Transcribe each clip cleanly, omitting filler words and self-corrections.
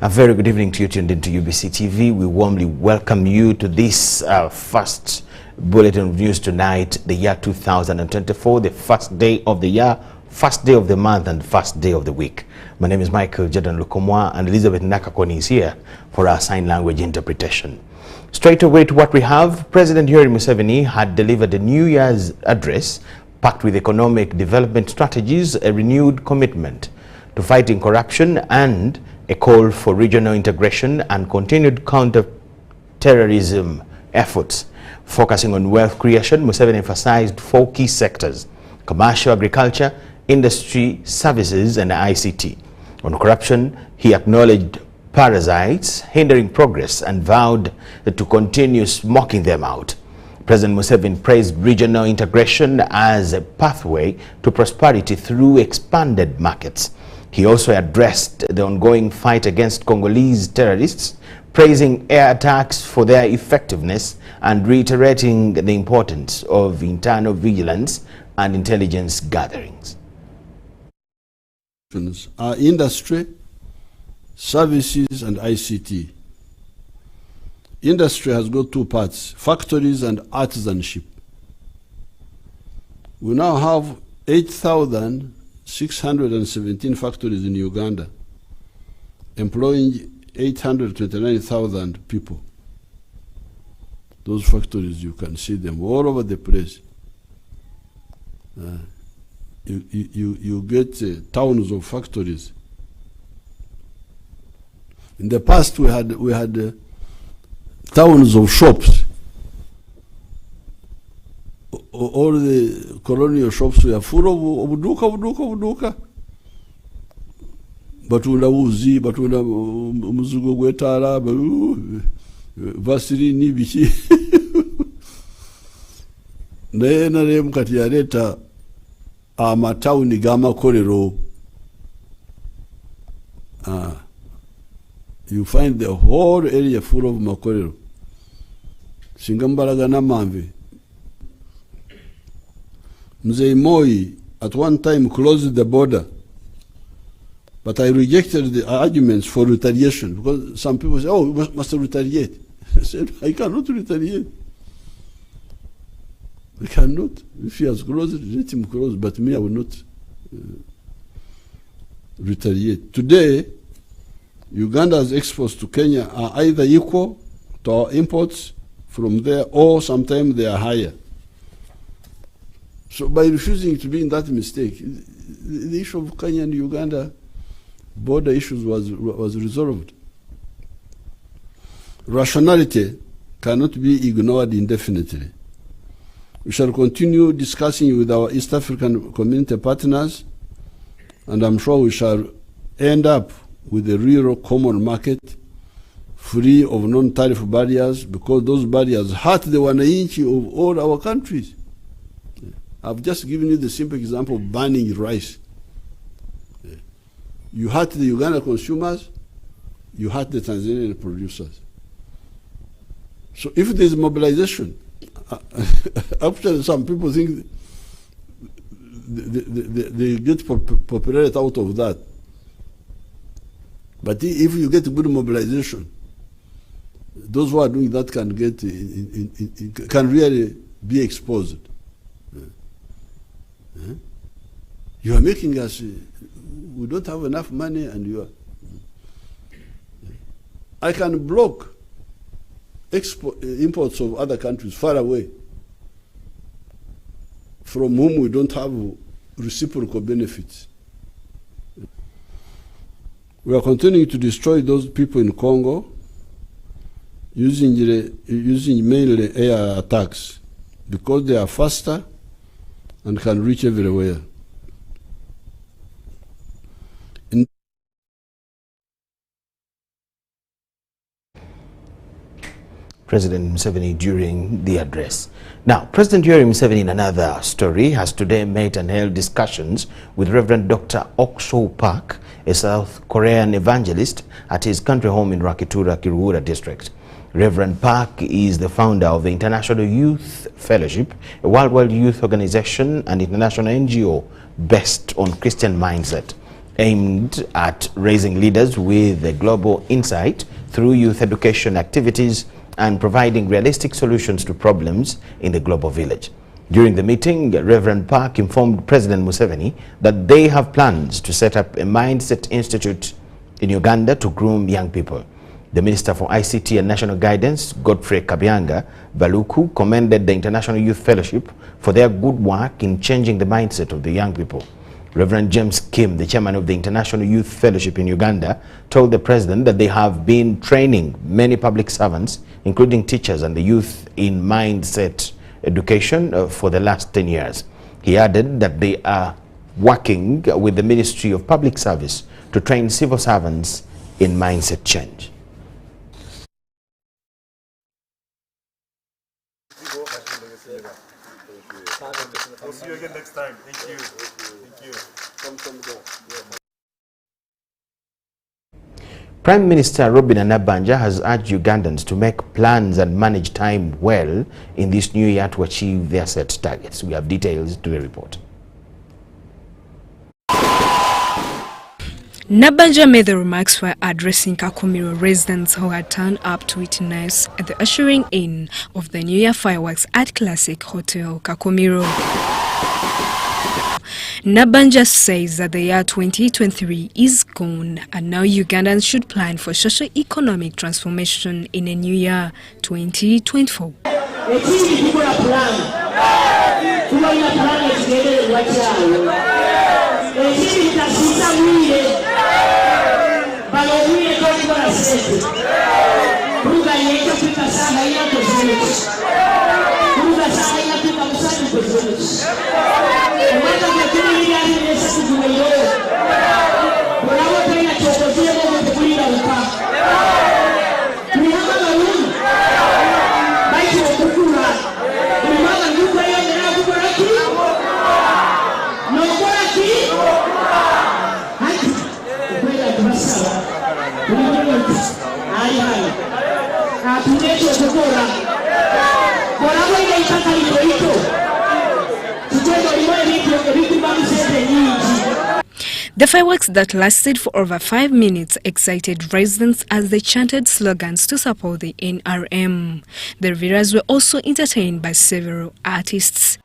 A very good evening to you tuned into UBC TV. We warmly welcome you to this first bulletin of news tonight, the year 2024, the first day of the year, first day of the month, and first day of the week. My name is Micheal Lukomwa, and Elizabeth Nakakoni is here for our sign language interpretation. Straight away to what we have, President Museveni had delivered a New Year's address packed with economic development strategies, a renewed commitment to fighting corruption, and a call for regional integration and continued counter-terrorism efforts. Focusing on wealth creation, Museveni emphasized 4 key sectors: commercial, agriculture, industry, services, and ICT. On corruption, he acknowledged parasites hindering progress and vowed to continue smoking them out. President Museveni praised regional integration as a pathway to prosperity through expanded markets. He also addressed the ongoing fight against Congolese terrorists, praising air attacks for their effectiveness and reiterating the importance of internal vigilance and intelligence gatherings. Our industry, services, and ICT. Industry has got 2 parts: factories and artisanship. We now have 8,617 factories in Uganda, employing 829,000 people. Those factories, you can see them all over the place. You get towns of factories. In the past, we had towns of shops. All the colonial shops were full of buduka. Batunda uzi, batunda muzugo gwetala, vasiri biki. Naye nale mukati yaleta amatawuni g'amakolero. You find the whole area full of makolero. Singa mbalaga n'amamve. Moi at one time closed the border, but I rejected the arguments for retaliation, because some people say, oh, we must retaliate. I said, I cannot retaliate. I cannot. If he has closed, let him close, but me, I will not retaliate. Today, Uganda's exports to Kenya are either equal to our imports from there, or sometimes they are higher. So by refusing to be in that mistake, the issue of Kenya and Uganda border issues was resolved. Rationality cannot be ignored indefinitely. We shall continue discussing with our East African community partners, and I'm sure we shall end up with a real common market free of non-tariff barriers, because those barriers hurt the wananchi of all our countries. I've just given you the simple example of banning rice. You hurt the Uganda consumers, you hurt the Tanzanian producers. So if there's mobilization, after some people think they get popularity out of that. But if you get good mobilization, those who are doing that can get can really be exposed. You are making us, we don't have enough money, and you are. I can block imports of other countries far away, from whom we don't have reciprocal benefits. We are continuing to destroy those people in Congo using mainly air attacks, because they are faster and can reach everywhere. President Museveni during the address. Now, President Museveni, in another story, has today met and held discussions with Reverend Dr. Okso Park, a South Korean evangelist, at his country home in Rakitura, Kiruhura district. Reverend Park is the founder of the International Youth Fellowship, a worldwide youth organization and international NGO based on Christian mindset. aimed at raising leaders with a global insight through youth education activities and providing realistic solutions to problems in the global village. During the meeting, Reverend Park informed President Museveni that they have plans to set up a Mindset Institute in Uganda to groom young people. The Minister for ICT and National Guidance, Godfrey Kabyanga Baluku, commended the International Youth Fellowship for their good work in changing the mindset of the young people. Reverend James Kim, the chairman of the International Youth Fellowship in Uganda, told the president that they have been training many public servants, including teachers and the youth, in mindset education for the last 10 years. He added that they are working with the Ministry of Public Service to train civil servants in mindset change. We'll see you again next time. Thank you. Thank you. Prime Minister Robin Anabanja has urged Ugandans to make plans and manage time well in this new year to achieve their set targets. We have details to the report. Nabanja made the remarks while addressing Kakumiro residents who had turned up to witness the ushering in of the New Year fireworks at Classic Hotel Kakumiro. Nabanja says that the year 2023 is gone and now Ugandans should plan for socio-economic transformation in a new year 2024. The fireworks that lasted for over 5 minutes excited residents as they chanted slogans to support the NRM. The revelers were also entertained by several artists.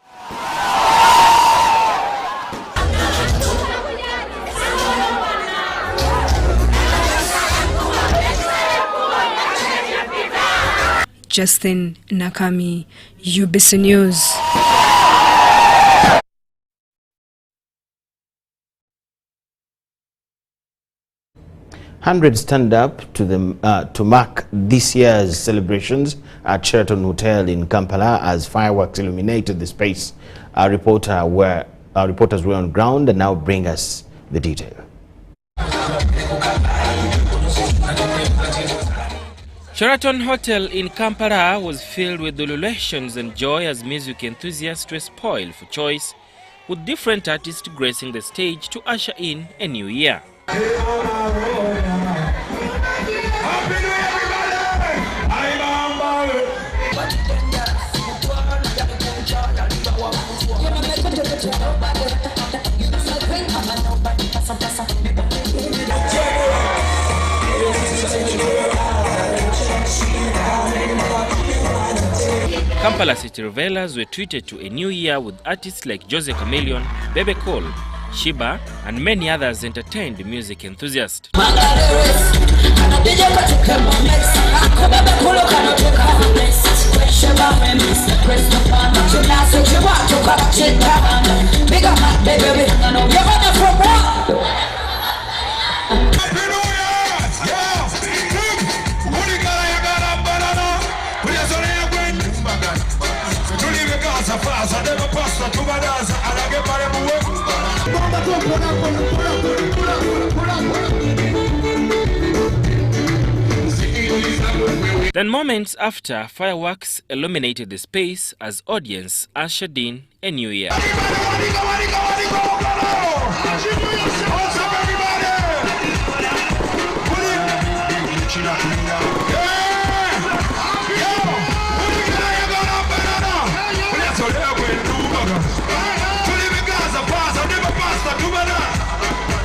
Justin Nakami, UBC News. Hundreds turned up to mark this year's celebrations at Sheraton Hotel in Kampala as fireworks illuminated the space. Our reporters were on ground and now bring us the detail. Sheraton Hotel in Kampala was filled with ululations and joy as music enthusiasts were spoiled for choice, with different artists gracing the stage to usher in a new year. Kampala City revelers were treated to a new year with artists like Jose Chameleon, Bebe Cole, Shiba, and many others entertained music enthusiasts. Then moments after, fireworks illuminated the space as audience ushered in a new year.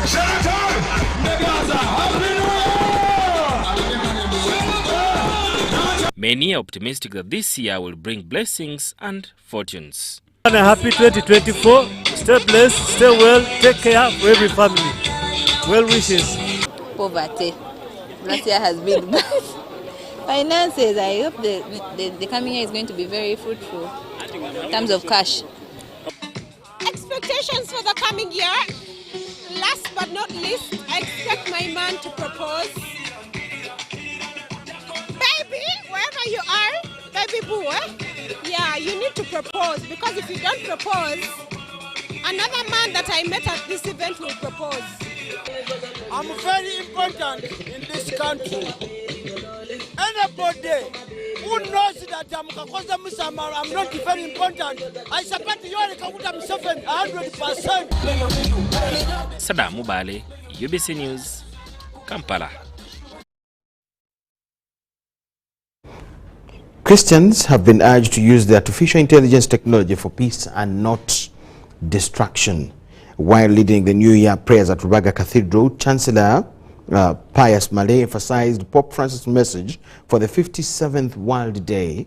Sheraton! Many are optimistic that this year will bring blessings and fortunes. And a happy 2024. Stay blessed, stay well, take care for every family. Well wishes. Poverty. Last year has been bad. Finances, I hope the coming year is going to be very fruitful in terms of cash. Expectations for the coming year. Last but not least, I expect my man to propose. Baby, wherever you are, baby boo, yeah, you need to propose, because if you don't propose, another man that I met at this event will propose. I'm very important in this country. Anybody who knows that I'm not very important, I support Yoweri Kaguta Museveni 100%. Sadam Mubale, UBC News, Kampala. Christians have been urged to use the artificial intelligence technology for peace and not destruction. While leading the New Year prayers at Rubaga Cathedral, Chancellor Pius Malay emphasized Pope Francis' message for the 57th World Day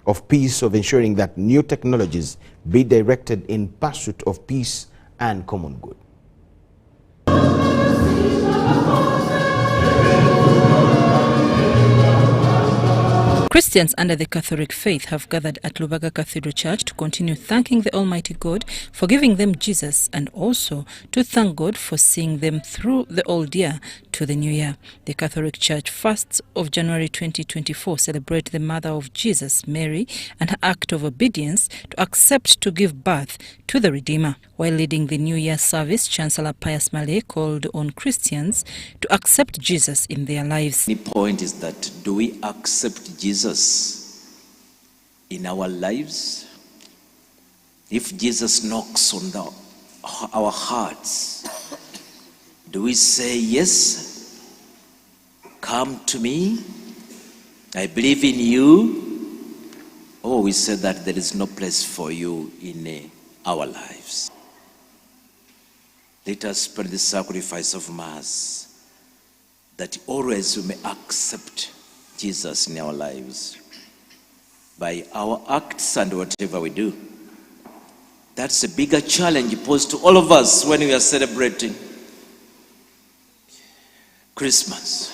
of Peace of ensuring that new technologies be directed in pursuit of peace and common good. Christians under the Catholic faith have gathered at Lubaga Cathedral Church to continue thanking the Almighty God for giving them Jesus, and also to thank God for seeing them through the old year to the new year. The Catholic Church fasts of January 2024 celebrate the Mother of Jesus, Mary, and her act of obedience to accept to give birth to the Redeemer. While leading the New Year service, Chancellor Pius Malay called on Christians to accept Jesus in their lives. The point is that, do we accept Jesus in our lives? If Jesus knocks on our hearts, do we say, yes, come to me, I believe in you? Or we say that there is no place for you in our lives? Let us spread the sacrifice of Mass, that always we may accept Jesus in our lives by our acts and whatever we do. That's a bigger challenge posed to all of us when we are celebrating Christmas.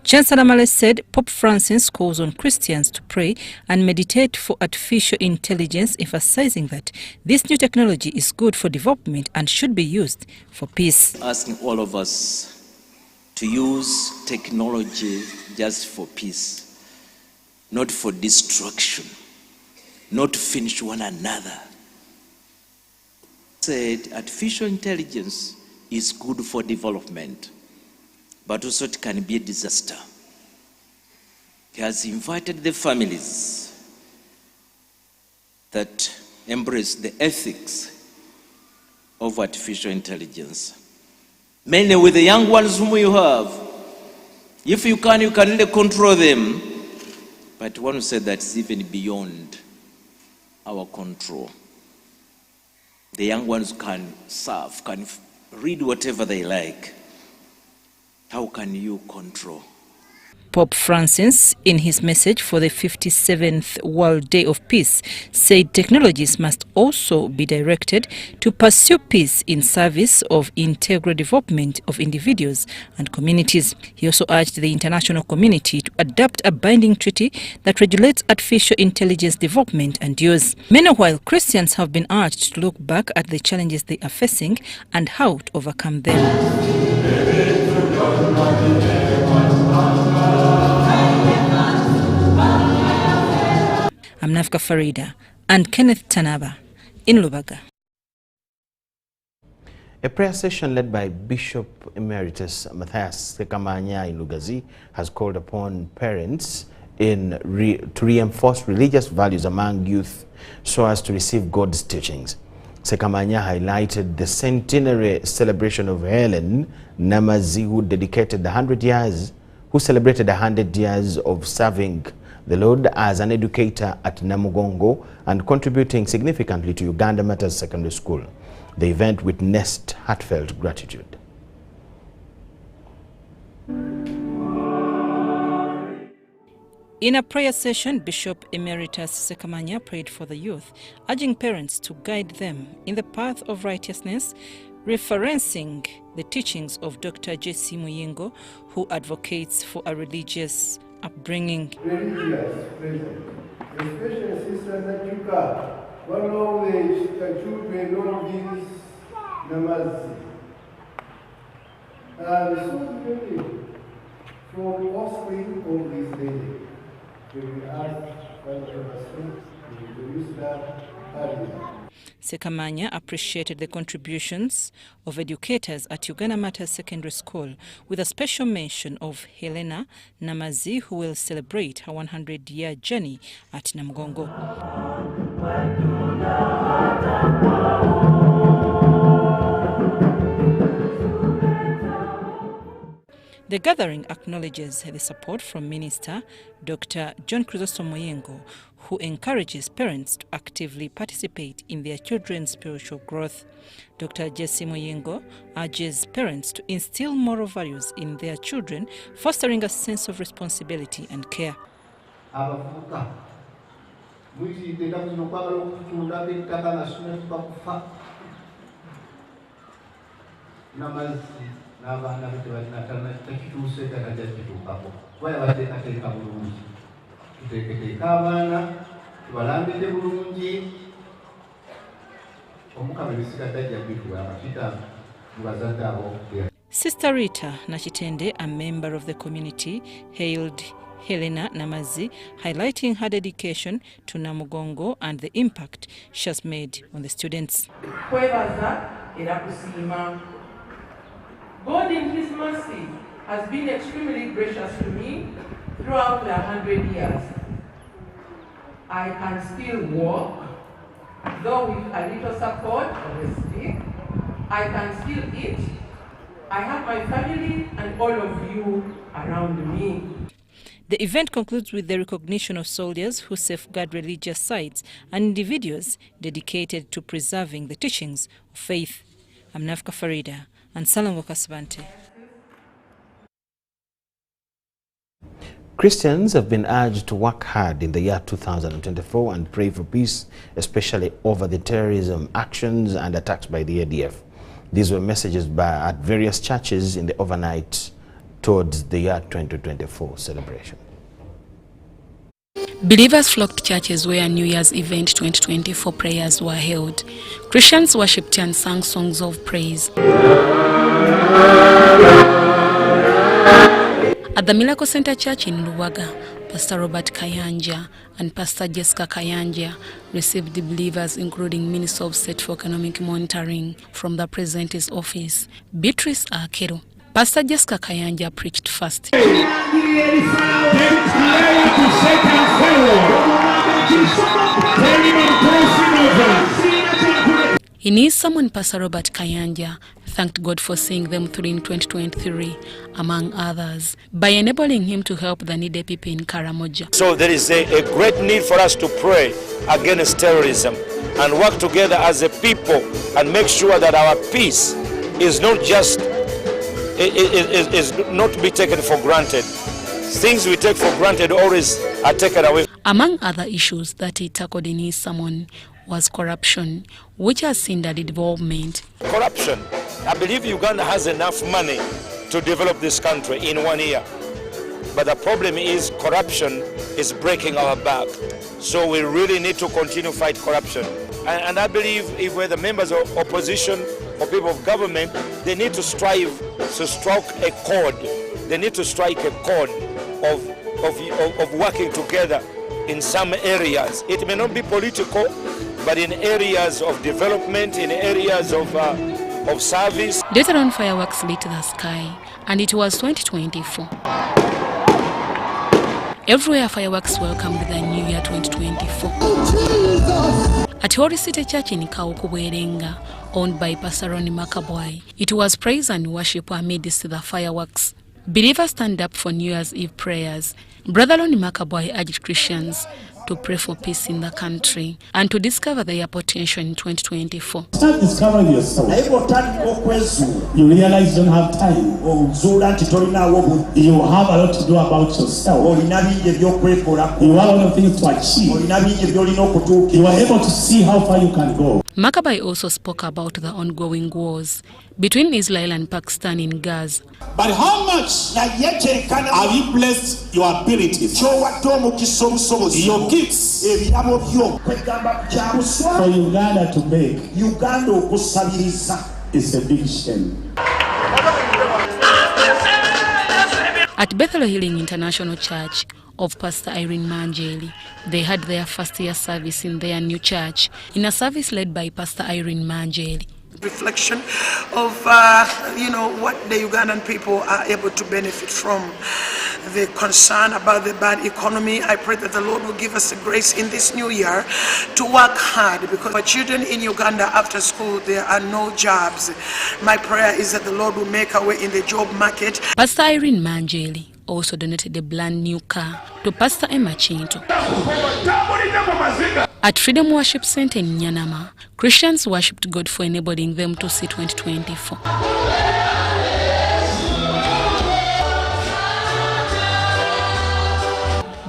Chancellor Malay said Pope Francis calls on Christians to pray and meditate for artificial intelligence, emphasizing that this new technology is good for development and should be used for peace. Asking all of us to use technology just for peace, not for destruction, not to finish one another. Said artificial intelligence is good for development, but also it can be a disaster. He has invited the families that embrace the ethics of artificial intelligence. Mainly with the young ones whom you have. If you can really control them. But one who said that's even beyond our control. The young ones can serve, can read whatever they like. How can you control? Pope Francis, in his message for the 57th World Day of Peace, said technologies must also be directed to pursue peace in service of integral development of individuals and communities. He also urged the international community to adopt a binding treaty that regulates artificial intelligence development and use. Meanwhile, Christians have been urged to look back at the challenges they are facing and how to overcome them. I'm Nafka Farida and Kenneth Tanaba in Lubaga. A prayer session led by Bishop Emeritus Matthias Sekamanya in Lugazi has called upon parents to reinforce religious values among youth so as to receive God's teachings. Sekamanya highlighted the centenary celebration of Helen Namazi, who celebrated 100 years of serving the Lord as an educator at Namugongo and contributing significantly to Uganda Matters Secondary School. The event witnessed heartfelt gratitude. In a prayer session, Bishop Emeritus Sekamanya prayed for the youth, urging parents to guide them in the path of righteousness, referencing the teachings of Dr. J.C. Muyingo, who advocates for a religious upbringing. Religious, especially sisters that you got. One of the children of these namaz. And so many from offspring of this lady. We ask to introduce that earlier. Sekamanya appreciated the contributions of educators at Uganda Matters Secondary School, with a special mention of Helena Namazi, who will celebrate her 100-year journey at Namugongo. The gathering acknowledges the support from Minister Dr. John Chrysostom Muyingo, who encourages parents to actively participate in their children's spiritual growth. Dr. J.C. Muyingo urges parents to instill moral values in their children, fostering a sense of responsibility and care. Sister Rita Nachitende, a member of the community, hailed Helena Namazi, highlighting her dedication to Namugongo and the impact she has made on the students. God in His mercy has been extremely gracious to me throughout the 100 years. I can still walk, though with a little support of a stick. I can still eat. I have my family and all of you around me. The event concludes with the recognition of soldiers who safeguard religious sites and individuals dedicated to preserving the teachings of faith. I'm Nafka Farida and Salongo Kasbante. Christians have been urged to work hard in the year 2024 and pray for peace, especially over the terrorism actions and attacks by the ADF. These were messages at various churches in the overnight towards the year 2024 celebration. Believers flocked to churches where New Year's event 2024 prayers were held. Christians worshipped and sang songs of praise. At the Miracle Center Church in Luwaga, Pastor Robert Kayanja and Pastor Jessica Kayanja received the believers, including Minister of State for Economic Monitoring from the President's office, Beatrice Akero. Pastor Jessica Kayanja preached first. In his sermon, Pastor Robert Kayanja thanked God for seeing them through in 2023, among others, by enabling him to help the needy people in Karamoja. So there is a great need for us to pray against terrorism and work together as a people and make sure that our peace is not just is not to be taken for granted. Things we take for granted always are taken away. Among other issues that he tackled in his sermon was corruption, which has hindered development. Corruption. I believe Uganda has enough money to develop this country in 1 year. But the problem is corruption is breaking our back. So we really need to continue to fight corruption. And I believe if we're the members of opposition or people of government, they need to strive to strike a chord. They need to strike a chord of working together in some areas. It may not be political, but in areas of development, in areas of service. Later on, fireworks lit the sky, and it was 2024. Everywhere fireworks welcomed the New Year 2024. At Holy City Church in Kaukubwerenga, owned by Pastor Ronnie Makabwai, it was praise and worship amidst the fireworks. Believers stand up for New Year's Eve prayers. Brother Ronnie Makabwai urged Christians to pray for peace in the country and to discover their potential in 2024. Start discovering yourself. You realize you don't have time. You have a lot to do about yourself. You have a lot of things to achieve. You are able to see how far you can go. Makabai also spoke about the ongoing wars between Israel and Pakistan in Gaza. But how much have you blessed your abilities, your gifts, for Uganda to make? It's a big shame. At Bethel Healing International Church of Pastor Irene Manjeli, they had their first year service in their new church in a service led by Pastor Irene Manjeli. Reflection of what the Ugandan people are able to benefit from. The concern about the bad economy. I pray that the Lord will give us the grace in this new year to work hard, because for children in Uganda after school there are no jobs. My prayer is that the Lord will make a way in the job market. Pastor Irene Manjeli also donated a brand new car to Pastor Emma Chinto. At Freedom Worship Center in Nyanama, Christians worshipped God for enabling them to see 2024.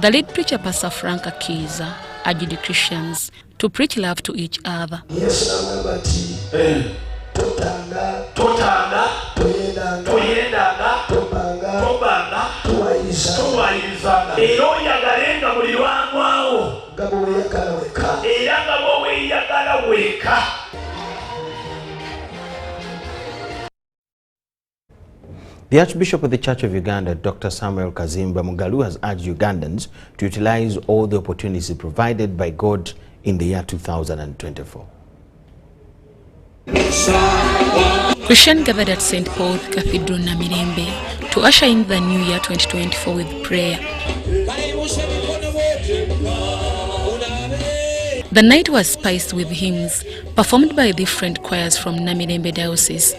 The lead preacher, Pastor Frank Akiza, urged Christians to preach love to each other. The Archbishop of the Church of Uganda, Dr. Samuel Kazimba Mugalu, has urged Ugandans to utilize all the opportunities provided by God in the year 2024. Christians gathered at St. Paul's Cathedral, Namirembe, to usher in the new year 2024 with prayer. The night was spiced with hymns performed by different choirs from Namirembe Diocese.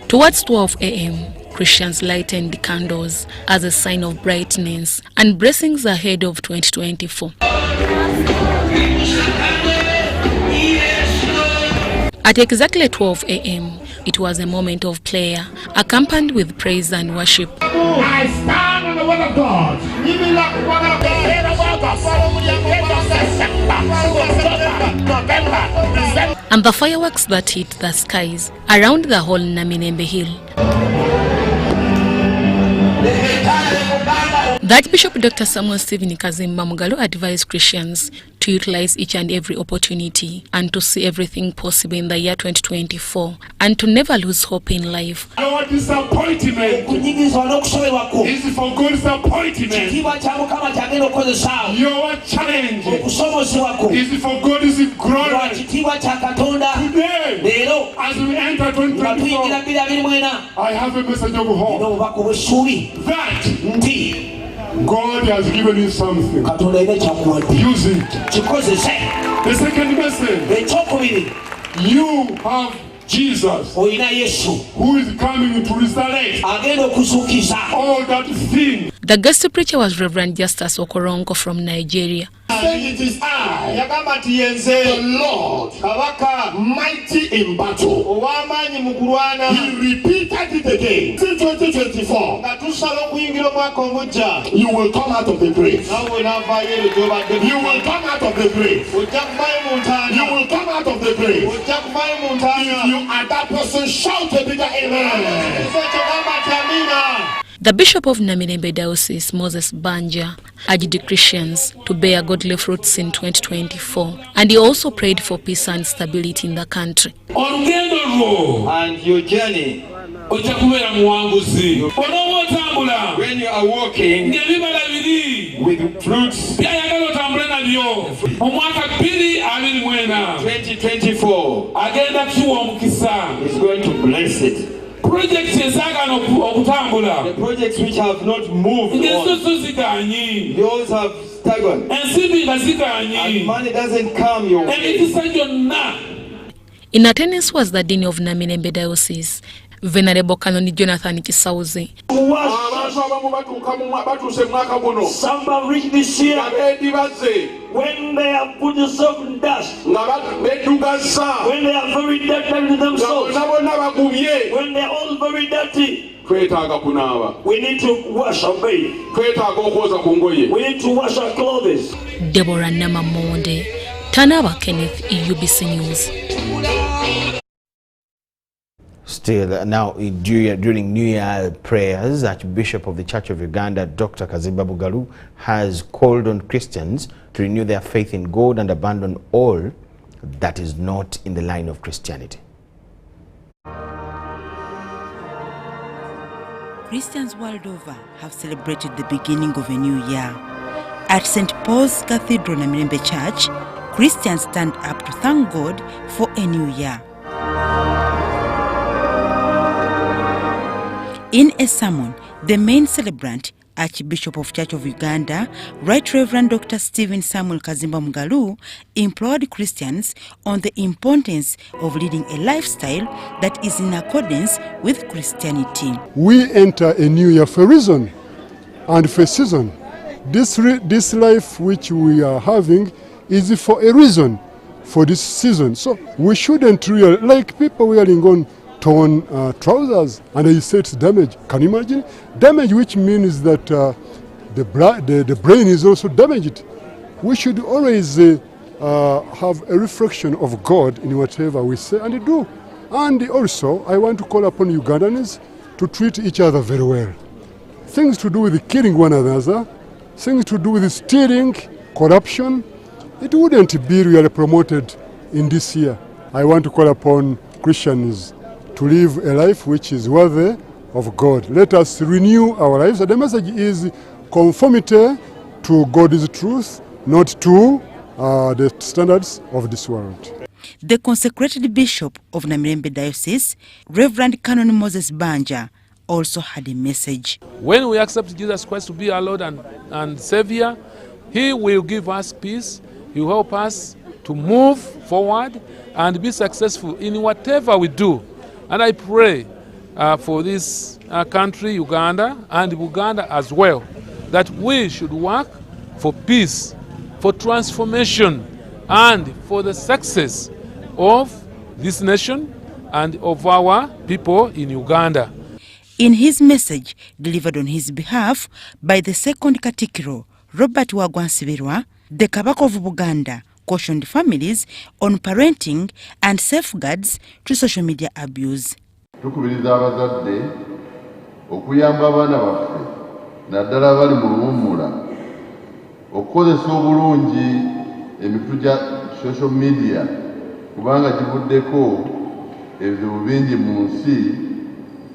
Towards 12 a.m., Christians lightened the candles as a sign of brightness and blessings ahead of 2024. At exactly 12 a.m., it was a moment of prayer, accompanied with praise and worship. I stand on the word of God. And the fireworks that hit the skies around the whole Namirembe Hill. The Archbishop Dr. Samuel Stephen Kazimba Mugalu advised Christians to utilize each and every opportunity and to see everything possible in the year 2024 and to never lose hope in life. Your disappointment is for God's appointment. Your challenge is for God's glory. Today, as we enter 2024, I have a message of hope that God has given you something. Use it. The second message, you have Jesus, who is coming to resurrect all that thing. The guest preacher was Reverend Justus Okoronko from Nigeria. It is I, the Lord, mighty in battle. He repeated it again. Since 2024, you will come out of the grave. You will come out of the grave. You will come out of the grave. If you are that person, shout a bigger amen. The Bishop of Namirembe Diocese, Moses Banja, urged Christians to bear godly fruits in 2024, and he also prayed for peace and stability in the country. And your journey, when you are walking with fruits, 2024 is going to bless it. The projects which have not moved on, those have staggered. And money doesn't come your way. In attendance was the Dean of Namirembe Diocese, Venerable Canon Jonathan Kisauzi. Some reach this year when they have put themselves in dust, when they are very dirty to themselves, when they are all very dirty. We need to wash our bathe. We need to wash our clothes. Deborah Namamonde, Tanaba Kenneth, UBC News. Still, now during New Year prayers, Archbishop of the Church of Uganda, Dr. Kaziba Bugalu, has called on Christians to renew their faith in God and abandon all that is not in the line of Christianity. Christians world over have celebrated the beginning of a new year. At St. Paul's Cathedral Namirembe Church, Christians stand up to thank God for a new year. In a sermon, the main celebrant, Archbishop of Church of Uganda, Right Reverend Dr. Stephen Samuel Kazimba Mugalu, implored Christians on the importance of leading a lifestyle that is in accordance with Christianity. We enter a new year for a reason and for a season. This life which we are having is for a reason for this season. So we shouldn't really, like people wearing on torn trousers, and you say it's damage. Can you imagine? Damage, which means that the brain is also damaged. We should always have a reflection of God in whatever we say and do. And also, I want to call upon Ugandans to treat each other very well. Things to do with killing one another, things to do with stealing, corruption, it wouldn't be really promoted in this year. I want to call upon Christians to live a life which is worthy of God. Let us renew our lives. The message is conformity to God's truth, not to the standards of this world. The consecrated Bishop of Namirembe Diocese, Reverend Canon Moses Banja, also had a message. When we accept Jesus Christ to be our Lord and Savior, He will give us peace. He will help us to move forward and be successful in whatever we do. And I pray for this country, Uganda, and Uganda as well, that we should work for peace, for transformation, and for the success of this nation and of our people in Uganda. In his message delivered on his behalf by the second Katikiro, Robert Wagwansibirwa, the Kabaka of Buganda cautioned families on parenting and safeguards to social media abuse. Tukubiriza abazadde okuyamba abaana baffe naddala bali mu luwummula okukozesa obulungi emitu gya social media kubanga givuddeko ebizibu bingi mu nsi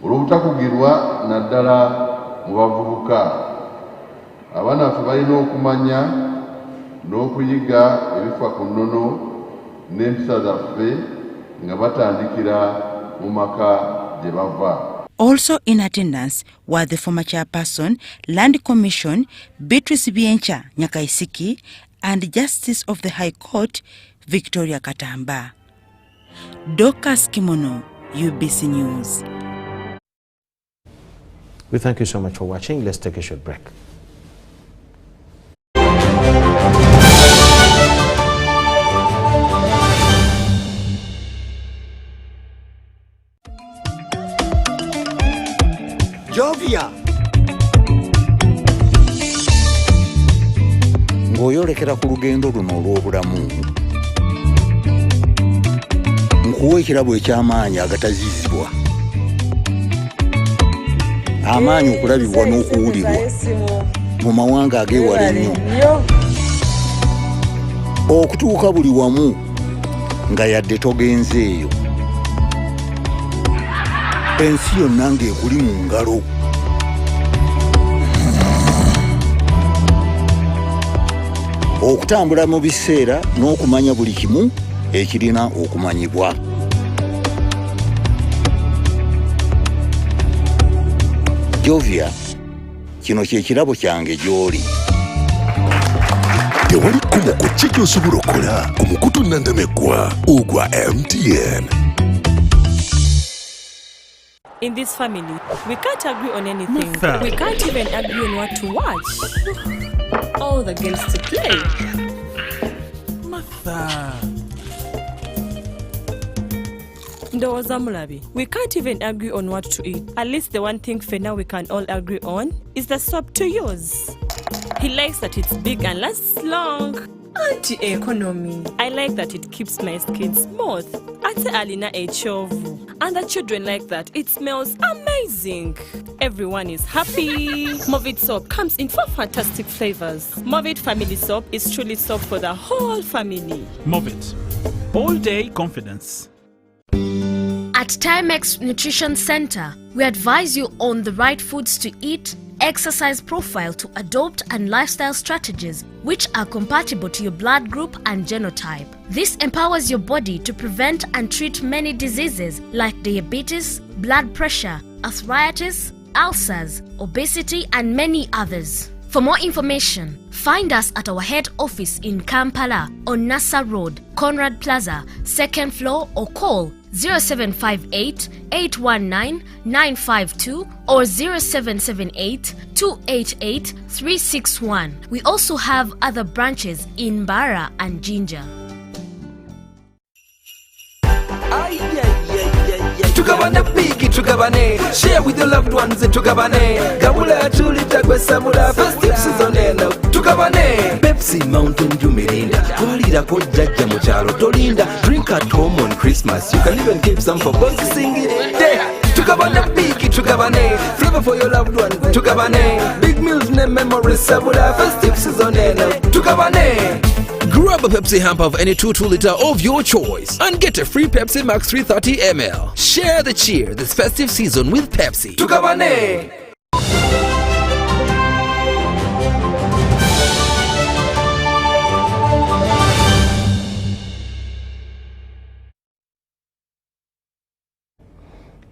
olw'obutakugirwa naddala mu bavubuka. Abaana baffe balina okumanya n'okuyiga ebifa ku nnono n'empisa zaffe nga batandikira mu maka gye bava. Also in attendance were the former chairperson, Land Commission, Beatrice Biencha Nyakaisiki, and Justice of the High Court, Victoria Katamba. Dorcas Kimono, UBC News. We thank you so much for watching. Let's take a short break. Jovia ng'oyolekera ku lugendo luno olw'obulamu nkuwa ekirabo eky'amaanyi agatazizibwa, amaanyi okulabibwa n'okuwulirwa mu mawanga ag'ewala ennyo, okutuuka buli wamu nga yadde togenzeeyo, ensi yonna ng'ekuli mu ngalo. Okutambula mu biseera n'okumanya buli kimu ekirina okumanyibwa. Jovia, kino kye kirabo kyange gy'oli. Tewali kumu ku kiki osobola okola ku mukutu nnandamegwa ogwa MTN. In this family, we can't agree on anything. Martha. We can't even agree on what to watch. All the games to play. Martha. Ndoza Mulabi. We can't even agree on what to eat. At least the one thing for now we can all agree on is the soap to use. He likes that it's big and lasts long. Anti-economy. I like that it keeps my skin smooth. Ate alina echovu. And the children like that. It smells amazing. Everyone is happy. Movit soap comes in 4 fantastic flavors. Movit family soap is truly soap for the whole family. Movit. All day confidence. At Timex Nutrition Center, we advise you on the right foods to eat, exercise profile to adopt, and lifestyle strategies which are compatible to your blood group and genotype. This empowers your body to prevent and treat many diseases like diabetes, blood pressure, arthritis, ulcers, obesity, and many others. For more information, find us at our head office in Kampala on Nassa Road, Conrad Plaza, 2nd floor, or call 0758 819 952 or 0778 288 361. We also have other branches in Mbara and Jinja. Tugabane bigi tugabane, share with your loved ones tugabane. Gabula tulita kwe samula, festive season eno tugabane. Pepsi Mountain Dew Mirinda, kwalira ko jajja mu kyalo tolinda. Drink at home on Christmas, you can even keep some for Boxing Day. Tugabane bigi tugabane, flavor for your loved ones tugabane. Big meals ne memories samula, festive season eno tugabane. Grab a Pepsi hamper of any 2-2-liter of your choice and get a free Pepsi Max 330 ml. Share the cheer this festive season with Pepsi. Tugabane!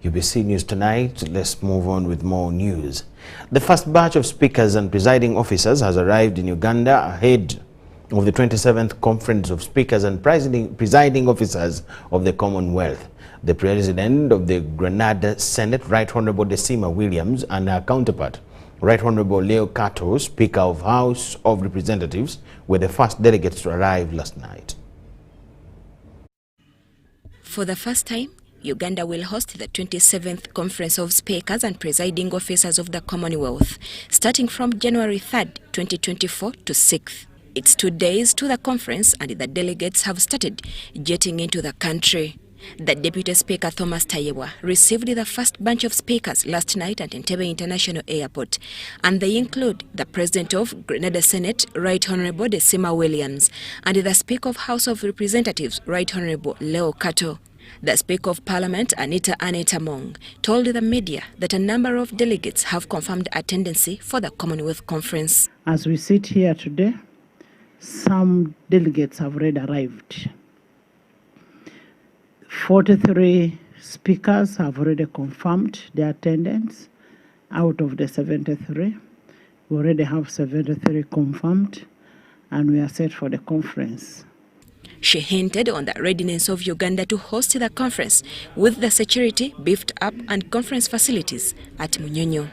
UBC News Tonight. Let's move on with more news. The first batch of speakers and presiding officers has arrived in Uganda ahead of the 27th Conference of Speakers and Presiding Officers of the Commonwealth. The President of the Grenada Senate, Right Honourable Decima Williams, and her counterpart, Right Honourable Leo Kato, Speaker of House of Representatives, were the first delegates to arrive last night. For the first time, Uganda will host the 27th Conference of Speakers and Presiding Officers of the Commonwealth, starting from January 3rd, 2024 to 6th. It's 2 days to the conference and the delegates have started jetting into the country. The Deputy Speaker Thomas Tayewa received the first bunch of speakers last night at Entebbe International Airport, and they include the President of Grenada Senate, Right Honourable Decima Williams, and the Speaker of House of Representatives, Right Honourable Leo Kato. The Speaker of Parliament, Anita Mong, told the media that a number of delegates have confirmed attendance for the Commonwealth Conference. As we sit here today, some delegates have already arrived. 43 speakers have already confirmed their attendance out of the 73. We already have 73 confirmed, and we are set for the conference. She hinted on the readiness of Uganda to host the conference with the security beefed up and conference facilities at Munyonyo.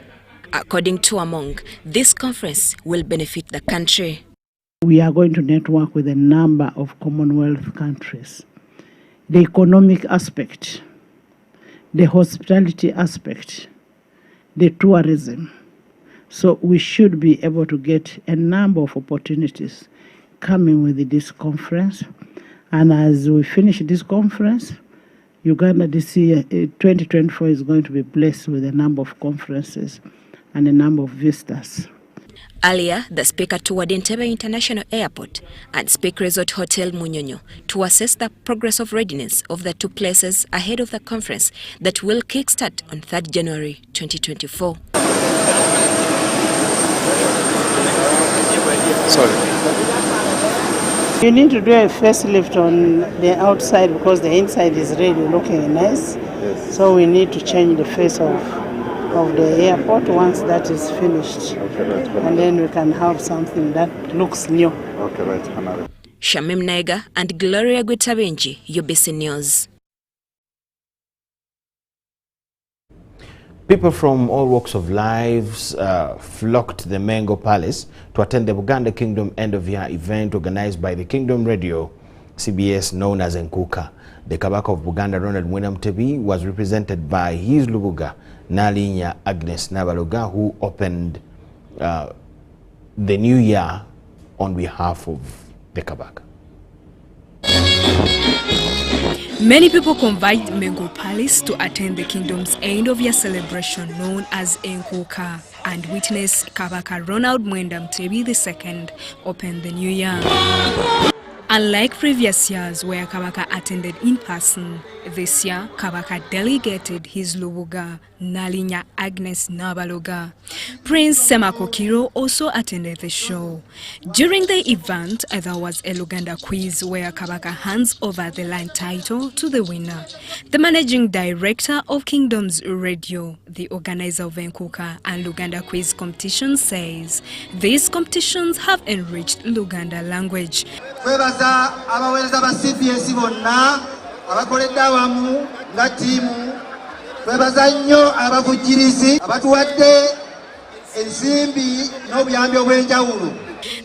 According to Among, this conference will benefit the country. We are going to network with a number of Commonwealth countries. The economic aspect, the hospitality aspect, the tourism. So we should be able to get a number of opportunities coming with this conference. And as we finish this conference, Uganda this year, 2024, is going to be blessed with a number of conferences and a number of visitors. Earlier, the Speaker toured Entebbe International Airport and Speak Resort Hotel Munyonyo to assess the progress of readiness of the two places ahead of the conference that will kickstart on 3rd January 2024. You need to do a facelift on the outside because the inside is really looking nice. Yes. So we need to change the face of of the airport once that is finished. And then we can have something that looks new. Okay, right. Shamim Naiga and Gloria Gwetabenji, UBC News. People from all walks of lives flocked to the Mengo Palace to attend the Buganda Kingdom end-of-year event organized by the Kingdom Radio, CBS, known as Nkuka. The Kabaka of Buganda, Ronald Mwenamtebi, was represented by his Lubuga, Nalinya Agnes Nabaloga, who opened the new year on behalf of the Kabaka. Many people conveyed Mengo Palace to attend the kingdom's end-of-year celebration known as Nkuka and witness Kabaka Ronald Mwenamtebi II open the new year. Unlike previous years where Kabaka attended in person, this year Kabaka delegated his Lubuga, Nalinya Agnes Nabaloga. Prince Semakokiro also attended the show. During the event, there was a Luganda quiz where Kabaka hands over the land title to the winner. The managing director of Kingdoms Radio, the organizer of Nkuka and Luganda quiz competition, says these competitions have enriched Luganda language. Kwebaza abaweereza ba CBS bonna abakoledde awamu nga ttiimu. Kwebaza nnyo abavujjirizi abatuwadde ensimbi n'obuyambi obw'enjawulo.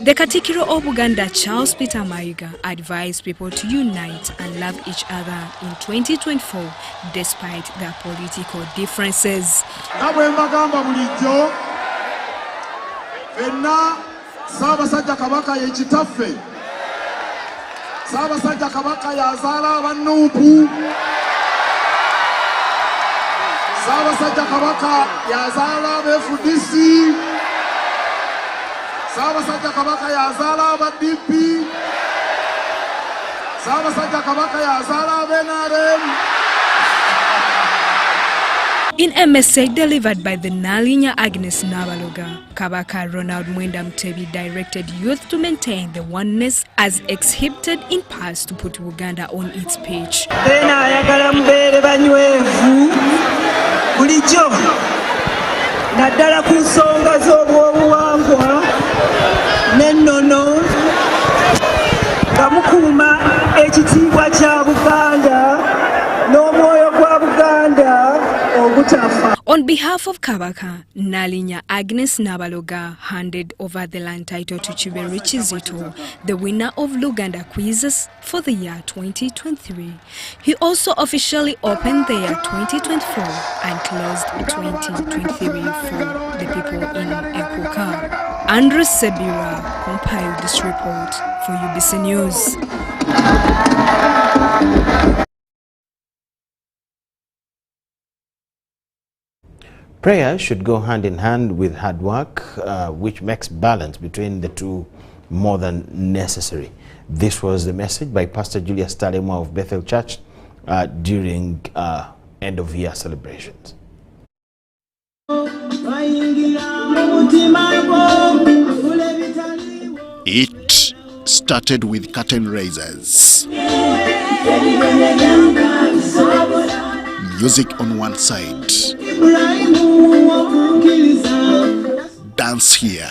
The Katikiro of Buganda, Charles Peter Mayiga, advised people to unite and love each other in 2024 despite their political differences. Nabwe mbagamba bulijjo fenna Ssaabasajja Kabaka ye kitaffe. Ssaabasajja Kabaka yazaala abannuupu. Ssaabasajja Kabaka yazaala abeFDC. Ssaabasajja Kabaka yazaala aba-DP. Ssaabasajja Kabaka yazaala aba-NRM. In a message delivered by the Nalinya Agnes Nabaloga, Kabaka Ronald Mwenamtebi directed youth to maintain the oneness as exhibited in past to put Uganda on its page. Ayagala mubeere banywevu bulijjo naddala ku nsonga z'obwobuwangwa n'ennono nga mukuuma ekitiibwa kya Buganda n'omwoyo gwa Buganda ogutafa. On behalf of Kabaka, Nalinya Agnes Nabaloga handed over the land title to Chiberi Chizito, the winner of Luganda quizzes for the year 2023. He also officially opened the year 2024 and closed 2023 for the people in Nkuka. Andrew Sebira compiled this report for UBC News. Prayer should go hand in hand with hard work, which makes balance between the two more than necessary. This was the message by Pastor Julius Talema of Bethel Church during end-of-year celebrations. It started with curtain raisers. Music on one side. Dance here.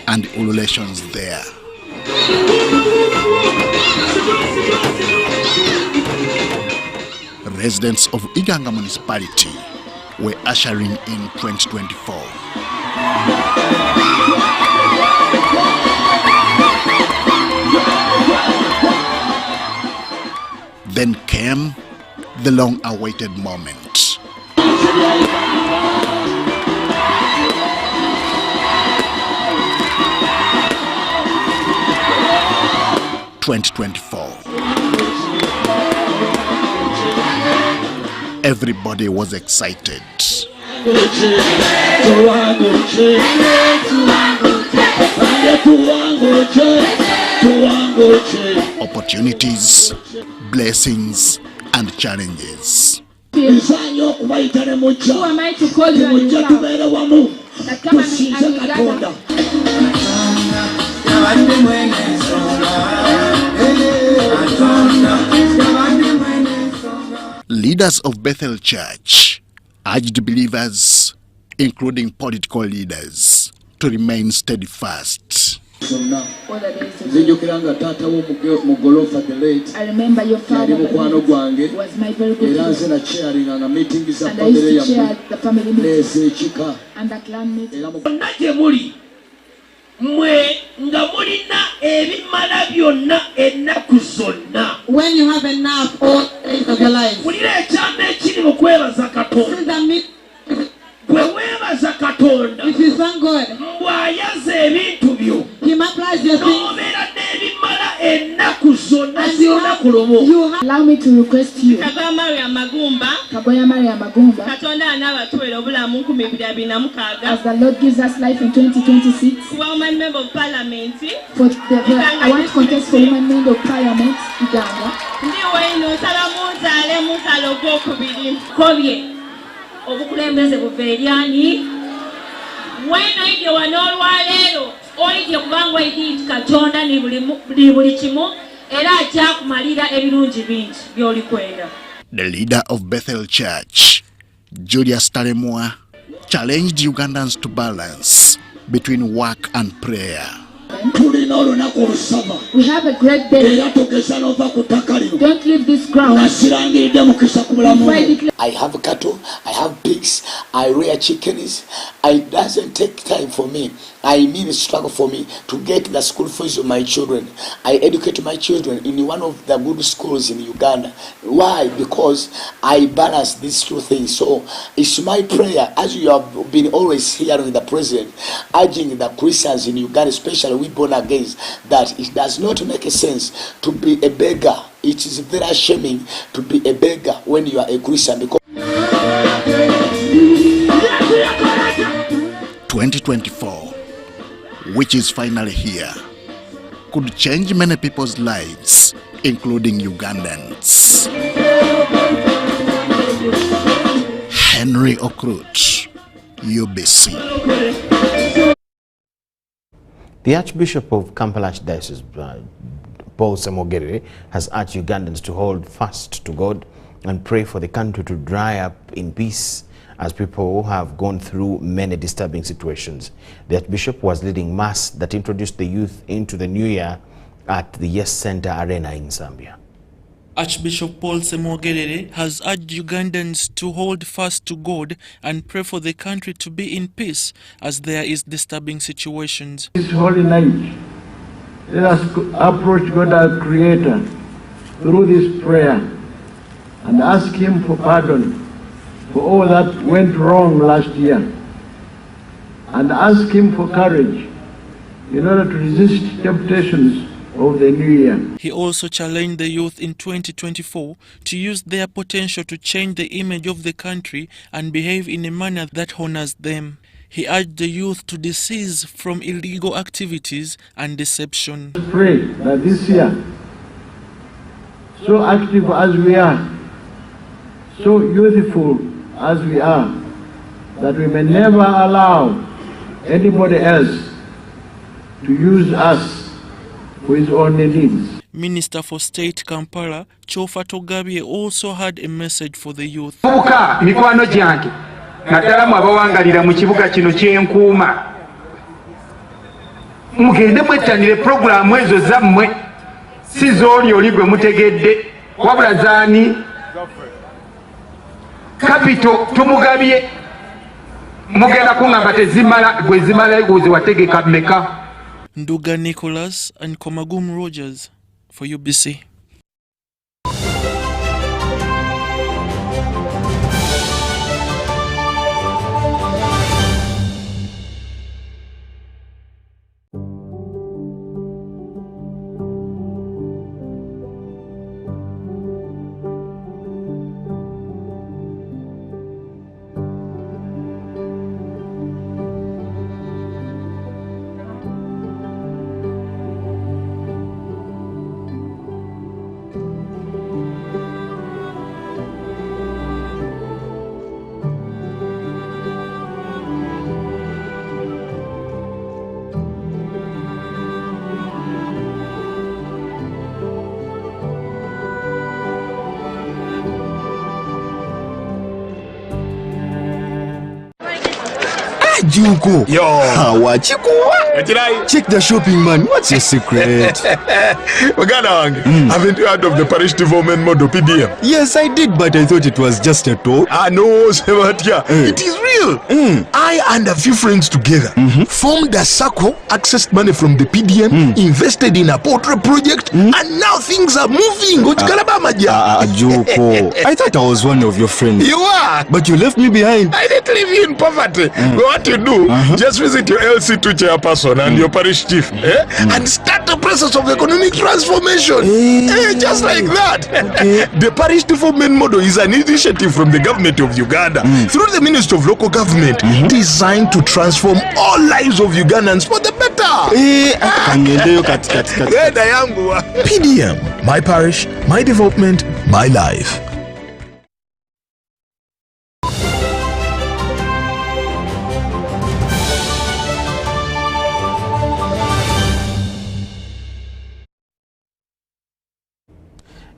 And ululations there. Residents of Iganga municipality were ushering in 2024. Then came the long-awaited moment. (2024). Everybody was excited. Opportunities, blessings, and challenges. Who am I to call you and that come and leaders of Bethel Church urged believers, including political leaders, to remain steadfast. I remember your father was my very good friend. And I used to chair the family meeting and the clan meeting. When you have enough all days of your life, if you thank God, He multiplies your things. Allow me to request you, Kagoya Maria Magumba, as the Lord gives us life in 2026, for I want to contest for women member of Parliament, Iganga. Obukulembeze buveryani wena ide wanolwalero olijje kubangwa idi Katonda ni buli kimu era akyakumalira ebirungi bingi byolikwenda. The leader of Bethel Church, Julius Talemwa, challenged Ugandans to balance between work and prayer. We have a great day. Don't leave this ground. I have cattle, I have pigs, I rear chickens. It doesn't take time for me. I mean struggle for me to get the school fees of my children. I educate my children in one of the good schools in Uganda. Why? Because I balance these two things. So it's my prayer, as you have been always hearing the president urging the Christians in Uganda, especially we born again, that it does not make sense to be a beggar. It is very shaming to be a beggar when you are a Christian. Because 2024, which is finally here, could change many people's lives, including Ugandans. Henry Okrut, UBC. The Archbishop of Kampala Archdiocese, Paul Semogerere, has urged Ugandans to hold fast to God and pray for the country to dry up in peace as people have gone through many disturbing situations. The Archbishop was leading Mass that introduced the youth into the new year at the Yes Center Arena in Zambia. Archbishop Paul Semogerere has urged Ugandans to hold fast to God and pray for the country to be in peace as there is disturbing situations. This holy night, let us approach God our Creator through this prayer and ask Him for pardon for all that went wrong last year, and ask Him for courage in order to resist temptations of the new year. He also challenged the youth in 2024 to use their potential to change the image of the country and behave in a manner that honors them. He urged the youth to desist from illegal activities and deception. Pray that this year, so active as we are, so youthful as we are, that we may never allow anybody else to use us for his own needs. Minister for State Kampala, Chofa Togabye, also had a message for the youth. Mikwano gyange naddala mwabawangalira mu kibuga kino kyenkuuma mugende mwettanire programu ezo zammwe si zooli oli gwe mutegedde wabula zaani kapito tumugabye mugenda kuŋŋamba tezimala gwe zimala guze wategeka mmeka. Nduga Nicholas and Komagum Rogers for UBC. Juko. Yo. Check the shopping, man. What's your secret? Haven't you heard of the parish development model PDM? Yes, I did, but I thought it was just a talk. No, Sebatia. It is real. I and a few friends together formed a circle, accessed money from the PDM, invested in a portrait project, and now things are moving. Joko, I thought I was one of your friends. You are. But you left me behind. I didn't leave you in poverty. What you do, just visit your LC2 chairperson and your parish chief and start the process of economic transformation. Just like that. The parish development model is an initiative from the government of Uganda through the Ministry of Local Government designed to transform all lives of Ugandans for the better. PDM, my parish, my development, my life.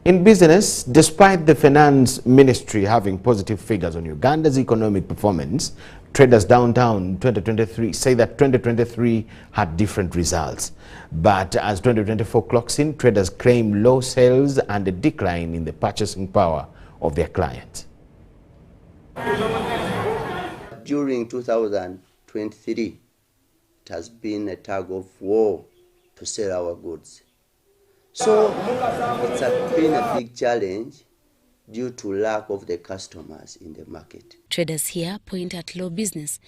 In business, despite the finance ministry having positive figures on Uganda's economic performance, traders downtown 2023 say that 2023 had different results. But as 2024 clocks in, traders claim low sales and a decline in the purchasing power of their clients. During 2023, it has been a tug of war to sell our goods. So it's been a big challenge due to lack of the customers in the market. Traders here point at low business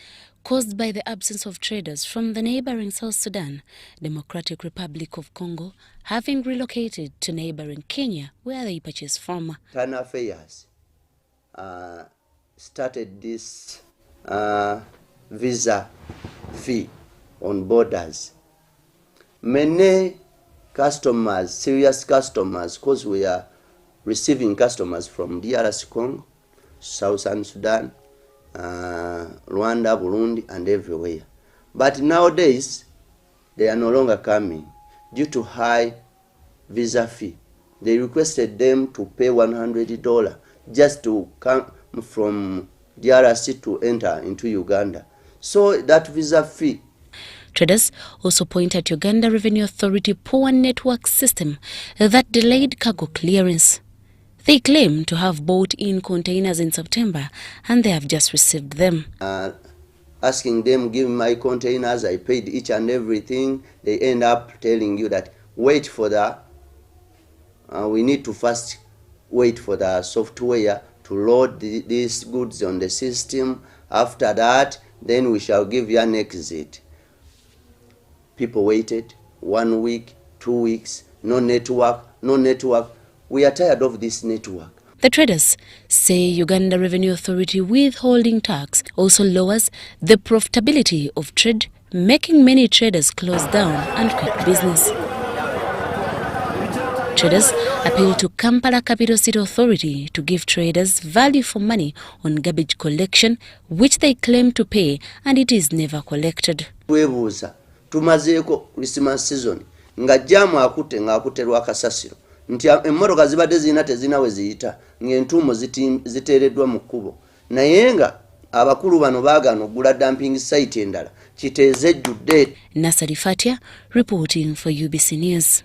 caused by the absence of traders from the neighboring South Sudan, Democratic Republic of Congo, having relocated to neighboring Kenya where they purchase from. Tana Affairs started this visa fee on borders. Many customers, serious customers, because we are receiving customers from DRC Congo, Southern Sudan, Rwanda, Burundi, and everywhere. But nowadays, they are no longer coming due to high visa fee. They requested them to pay $100 just to come from DRC to enter into Uganda. So that visa fee. Traders also point at Uganda Revenue Authority poor network system that delayed cargo clearance. They claim to have bought in containers in September and they have just received them. Asking them, give me my containers, I paid each and everything. They end up telling you that wait for the, we need to first wait for the software to load these goods on the system. After that, then we shall give you an exit. People waited 1 week, 2 weeks, no network. We are tired of this network. The traders say Uganda Revenue Authority withholding tax also lowers the profitability of trade, making many traders close down and quit business. Traders appeal to Kampala Capital City Authority to give traders value for money on garbage collection, which they claim to pay, and it is never collected. Tumazeeko Christmas season nga jamu akute nga akuterwa kasasiro nti emmoroka zibadde zina tezina we ziyita ng'entuumo ziteereddwa mu kkubo naye nga abakulu bano baagaana okugula dumping site endala kiteeze ejjudde. Nasari Fatia reporting for UBC News.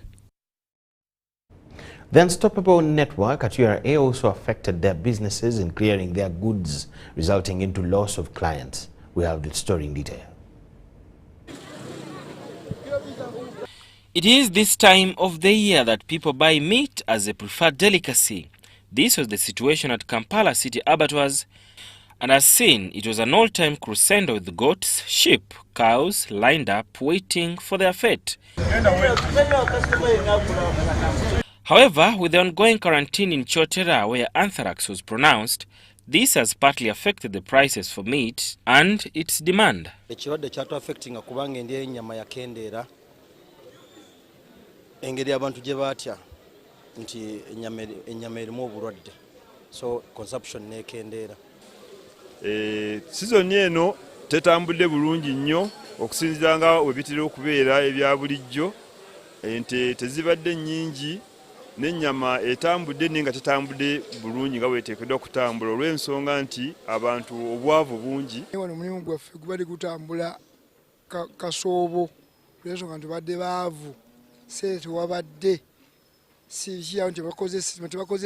The unstoppable network at URA also affected their businesses in clearing their goods, resulting into loss of clients. We have the story in detail. It is this time of the year that people buy meat as a preferred delicacy. This was the situation at Kampala City Abattoirs, and as seen, it was an all-time crescendo with goats, sheep, cows lined up waiting for their fate. However, with the ongoing quarantine in Chotera where anthrax was pronounced, this has partly affected the prices for meat and its demand. Engeri abantu gye batya nti ennyama erimu obulwadde so consumption nekendeera. Season eno tetambudde bulungi nnyo okusinziira nga we bitera okubeera ebya bulijjo. Ente tezibadde nnyingi n'ennyama etambudde naye nga tetambudde bulungi nga bweteekeddwa okutambula olw'ensonga nti abantu obwavu bungi. Wano omulimu gwaffe gubadde gutambula kasoobo olw'ensonga nti tubadde baavu, ssente tewabadde, si kiyawo tebakoze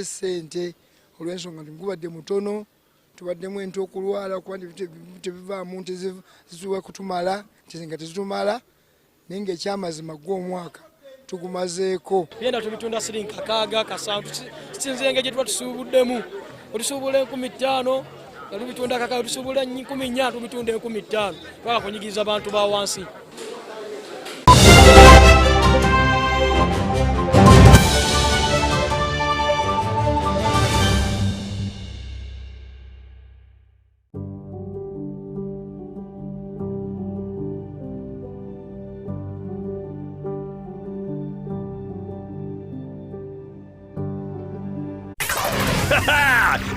ssente olw'ensonga nti gubadde mutono, tubaddemu ente okulwala kuba tebivaamu nte ziziwa kutumala nga tezitumala, naye ng'ekyamazima gw'omwaka tugumazeeko. Byenda tubitunda siringi 6 7 kisinze engeri gye tuba tusuubuddemu. Otusuubula 15,000 nga tubitunda kakaaga, tusuubula 14,000 tubitunda 15,000. Twala kunyigiriza abantu ba wansi.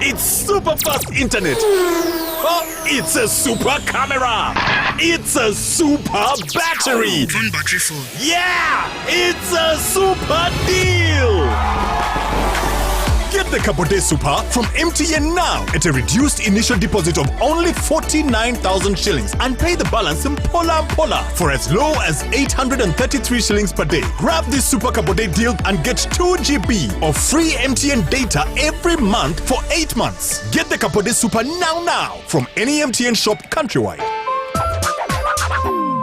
It's super fast internet. Oh, it's a super camera. It's a super battery. Phone battery full. Yeah, it's a super deal. Get the Kabode Super from MTN now at a reduced initial deposit of only 49,000 shillings and pay the balance in Pola for as low as 833 shillings per day. Grab this Super Kabode deal and get 2 GB of free MTN data every month for 8 months. Get the Kabode Super now from any MTN shop countrywide.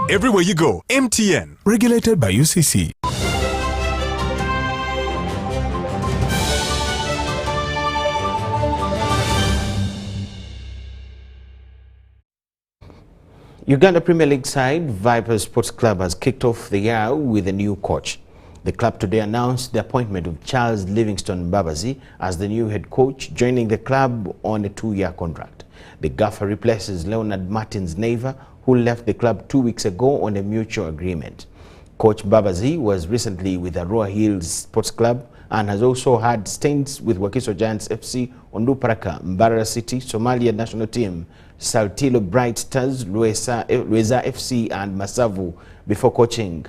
Everywhere you go, MTN. Regulated by UCC. Uganda Premier League side Vipers Sports Club has kicked off the year with a new coach. The club today announced the appointment of Charles Livingstone Mbabazi as the new head coach, joining the club on a 2-year contract. The gaffer replaces Leonard Martins Neva, who left the club 2 weeks ago on a mutual agreement. Coach Mbabazi was recently with Arua Hills Sports Club and has also had stints with Wakiso Giants FC, Onduparaka, Mbarara City, Somalia national team, Saltillo Bright Stars, Lueza FC and Masavu before coaching.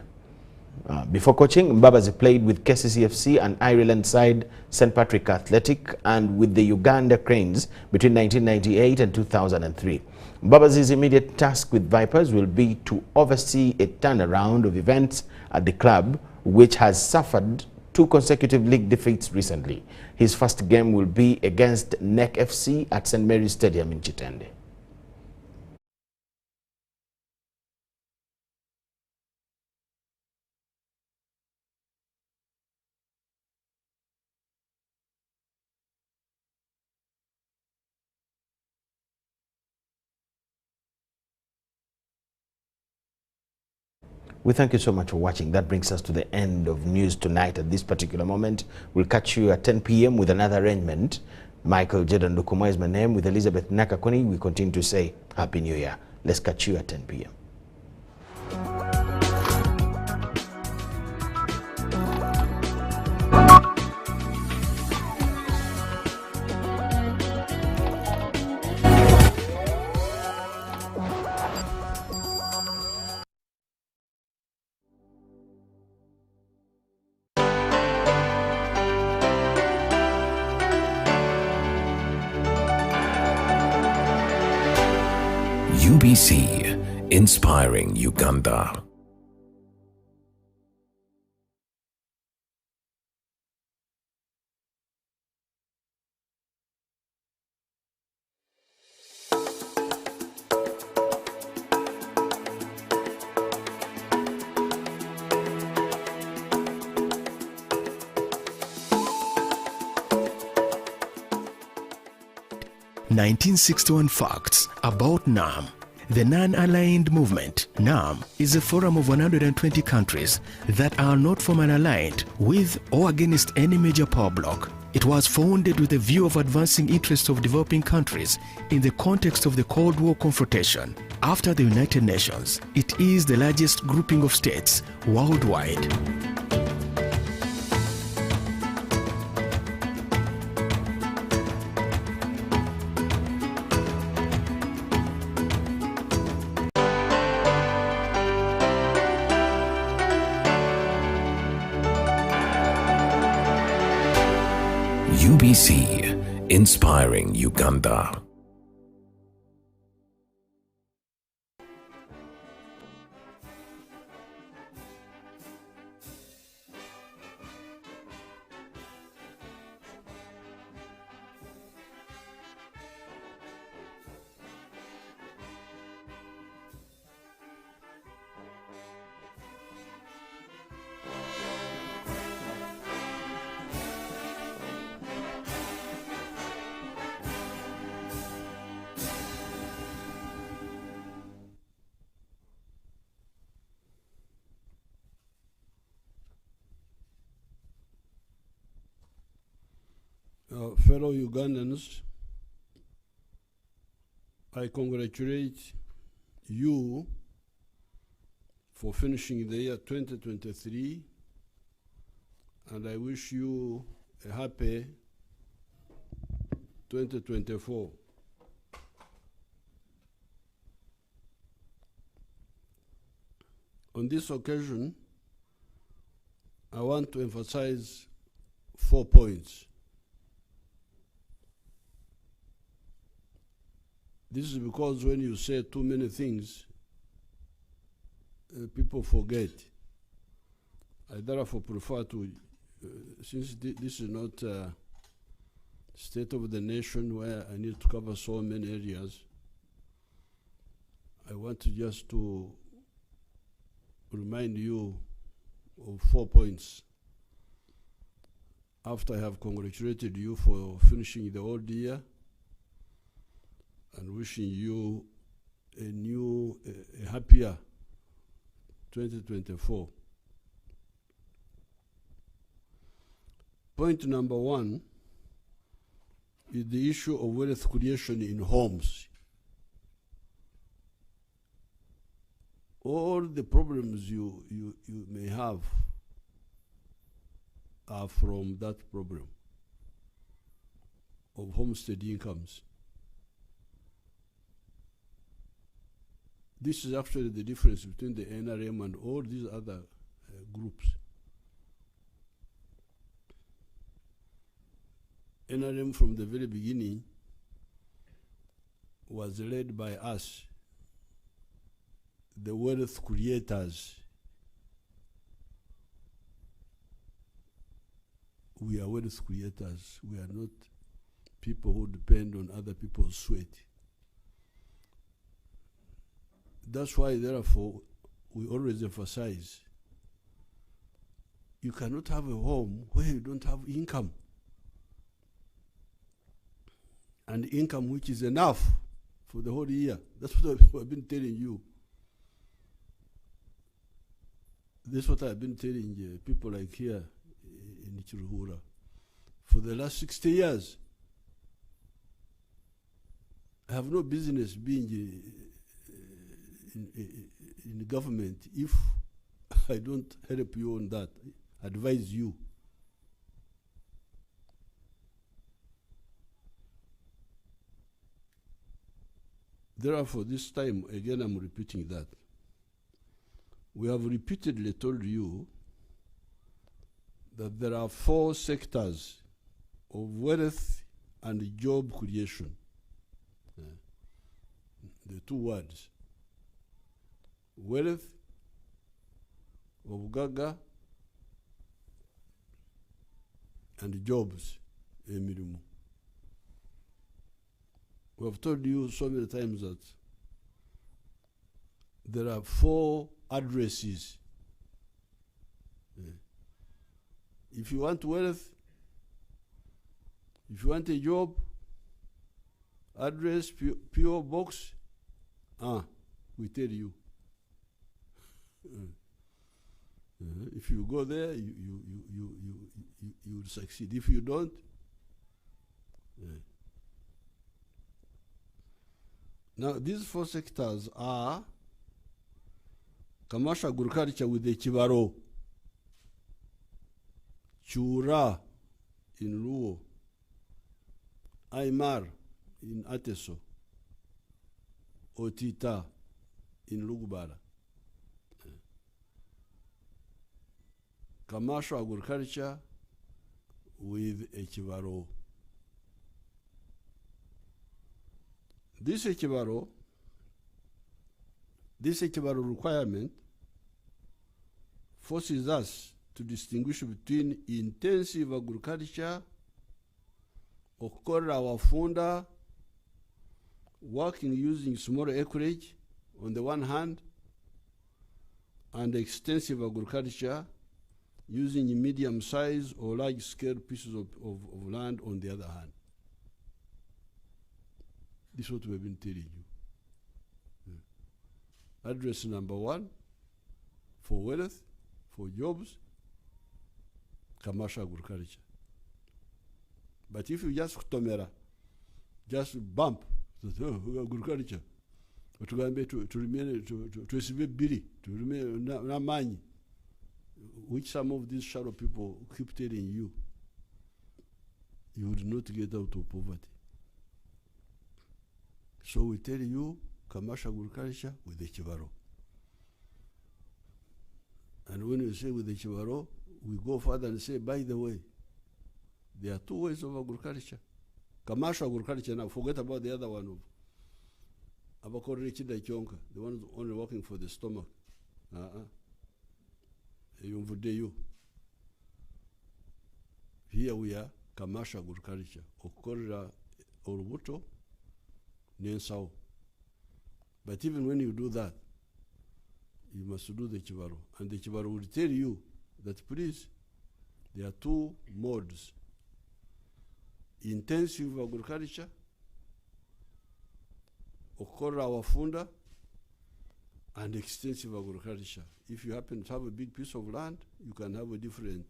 Mbabazi played with KCC FC and Ireland side St. Patrick Athletic and with the Uganda Cranes between 1998 and 2003. Mbabazi's immediate task with Vipers will be to oversee a turnaround of events at the club, which has suffered 2 consecutive league defeats recently. His first game will be against NEC FC at St. Mary's Stadium in Chitende. We thank you so much for watching. That brings us to the end of News Tonight at this particular moment. We'll catch you at 10 p.m. with another arrangement. Michael Jordan Lukomwa is my name. With Elizabeth Nakakoni, we continue to say Happy New Year. Let's catch you at 10 p.m. UBC, inspiring Uganda. (1961) Facts about NAM. The Non-Aligned Movement, NAM, is a forum of 120 countries that are not formally aligned with or against any major power bloc. It was founded with a view of advancing interests of developing countries in the context of the Cold War confrontation. After the United Nations, it is the largest grouping of states worldwide. UBC, inspiring Uganda. Fellow Ugandans, I congratulate you for finishing the year 2023, and I wish you a happy 2024. On this occasion, I want to emphasize 4 points. This is because when you say too many things, people forget. I therefore prefer to, since this is not state of the nation where I need to cover so many areas, I want to just to remind you of 4 points. After I have congratulated you for finishing the old year, and wishing you a happier 2024. Point number 1 is the issue of wealth creation in homes. All the problems you may have are from that problem of homestead incomes. This is actually the difference between the NRM and all these other groups. NRM from the very beginning was led by us, the wealth creators. We are wealth creators. We are not people who depend on other people's sweat. That's why, therefore, we always emphasize you cannot have a home where you don't have income. And income which is enough for the whole year. That's what I've been telling you. That's what I've been telling people like here in Chiruhura for the last 60 years. I have no business being in the government if I don't help you on that, advise you. Therefore, this time, again, I'm repeating that. We have repeatedly told you that there are 4 sectors of wealth and job creation. The 2 words. Wealth, obugaga, and jobs, emirimu. We have told you so many times that there are 4 addresses. If you want wealth, if you want a job, address, PO box, we tell you. If you go there, you will succeed. If you don't, now these 4 sectors are commercial agriculture with the Chibaro, Chura in Luo, Aymar in Ateso, Otita in Lugubara. Commercial agriculture with ekibalo. This ekibalo requirement forces us to distinguish between intensive agriculture, okukorera abafunda, working using small acreage on the one hand, and extensive agriculture using medium-sized or large-scale pieces of land on the other hand. This is what we've been telling you. Address number 1, for wealth, for jobs, commercial agriculture. But if you just kutomera, just bump, agriculture, tugambe tuesibe biri, namanyi, which some of these shallow people keep telling you, you would not get out of poverty. So we tell you, commercial agriculture with the chivaro. And when we say with the chivaro, we go further and say, by the way, there are 2 ways of agriculture. Commercial agriculture, now forget about the other one of the ones only working for the stomach. Here we are, commercial agriculture. Okorera orubuto nensao. But even when you do that, you must do the chivaro. And the chivaro will tell you that, please, there are 2 modes. Intensive agriculture, okorera wafunda, and extensive agriculture. If you happen to have a big piece of land, you can have a different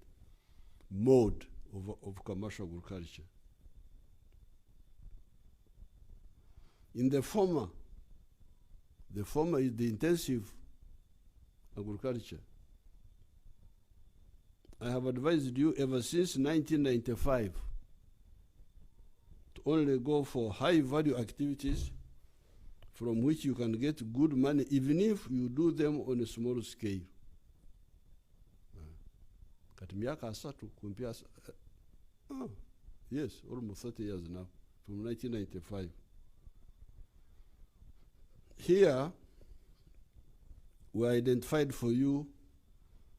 mode of commercial agriculture. In the former is the intensive agriculture. I have advised you ever since 1995 to only go for high value activities from which you can get good money, even if you do them on a small scale. Yes, almost 30 years now, from 1995. Here, we identified for you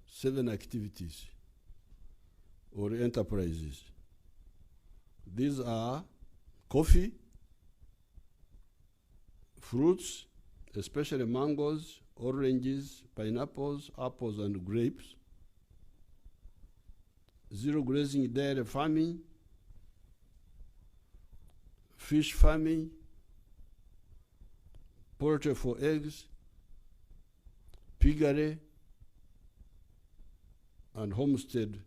7 activities or enterprises. These are coffee, fruits, especially mangoes, oranges, pineapples, apples, and grapes, zero grazing dairy farming, fish farming, poultry for eggs, piggery, and homestead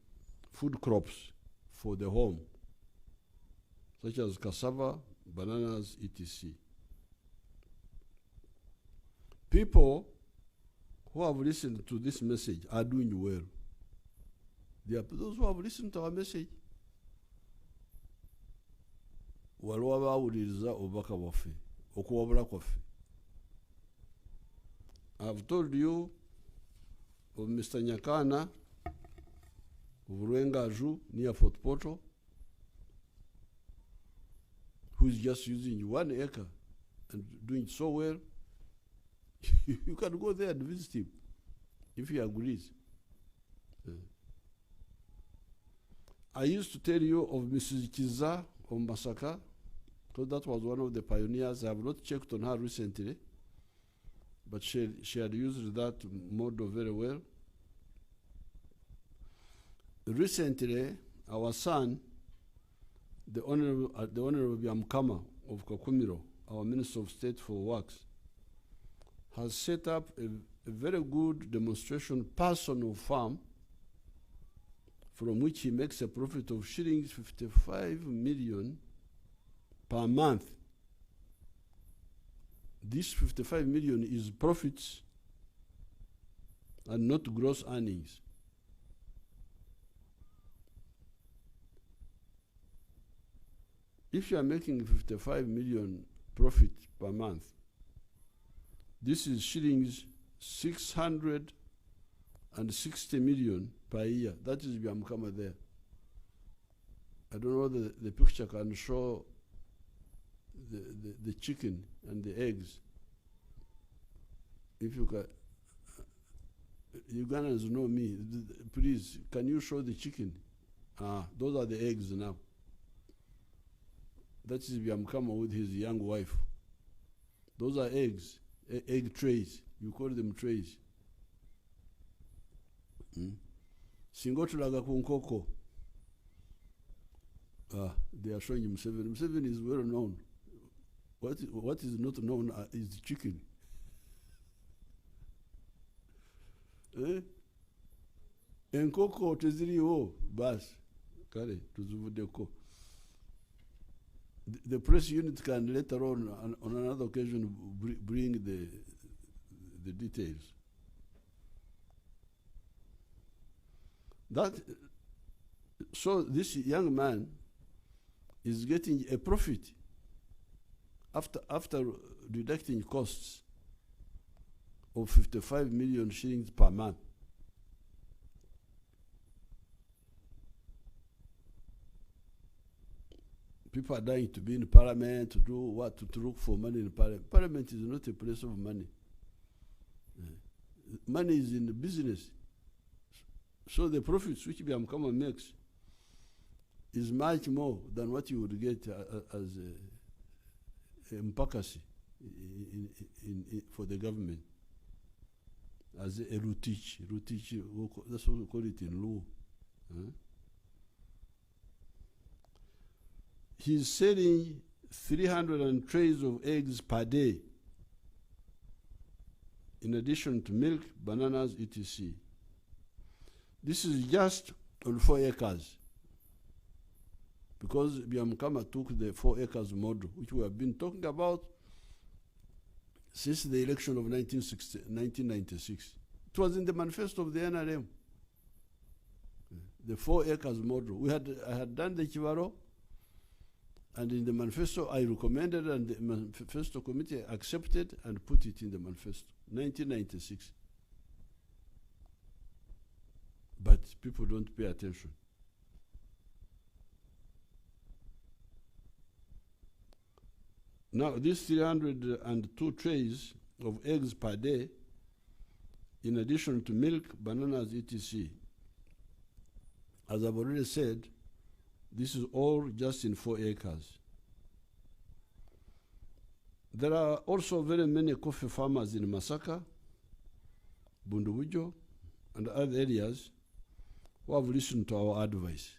food crops for the home, such as cassava, bananas, etc. People who have listened to this message are doing well. There are those who have listened to our message. Waliwo abawuliriza obubaka bwaffe okuwabula kwaffe. I've told you of Mr. Nyakana of Ruengaju near Fort Portal, who is just using 1 acre and doing so well. You can go there and visit him if he agrees. I used to tell you of Mrs. Kiza of Masaka, because that was one of the pioneers. I have not checked on her recently, but she had used that model very well. Recently, our son, the Honorable Byamkama of Kakumiro, our Minister of State for Works, has set up a very good demonstration personal farm from which he makes a profit of shillings 55 million per month. This 55 million is profits and not gross earnings. If you are making 55 million profit per month, this is shillings 660 million per year. That is Byamkama there. I don't know whether the picture can show the chicken and the eggs. If you can, Ugandans know me. Please, can you show the chicken? Those are the eggs now. That is Byamukama with his young wife. Those are eggs, egg trays. You call them trays. Singotulaga kunkoko. They are showing him Museveni. Museveni is well known. What is not known is chicken. Enkoko teziriwo bas kale tuzuvudeko. The press unit can later on another occasion bring the details. So this young man is getting a profit after deducting costs of 55 million shillings per month. People are dying to be in parliament, to do what, to look for money in parliament. Parliament is not a place of money. Money is in the business. So the profits which Byamukama makes is much more than what you would get as a mpakasi for the government. As a rutich, that's what we call it in Luo. He's selling 300 trays of eggs per day, in addition to milk, bananas, etc. This is just on 4 acres, because Byamukama took the 4 acres model, which we have been talking about since the election of 1996. It was in the manifesto of the NRM, the 4 acres model. I had done the Chivaro, and in the manifesto I recommended, and the manifesto committee accepted and put it in the manifesto, 1996. But people don't pay attention. Now, these 302 trays of eggs per day, in addition to milk, bananas, etc., as I've already said, this is all just in 4 acres. There are also very many coffee farmers in Masaka, Bundubujo, and other areas who have listened to our advice.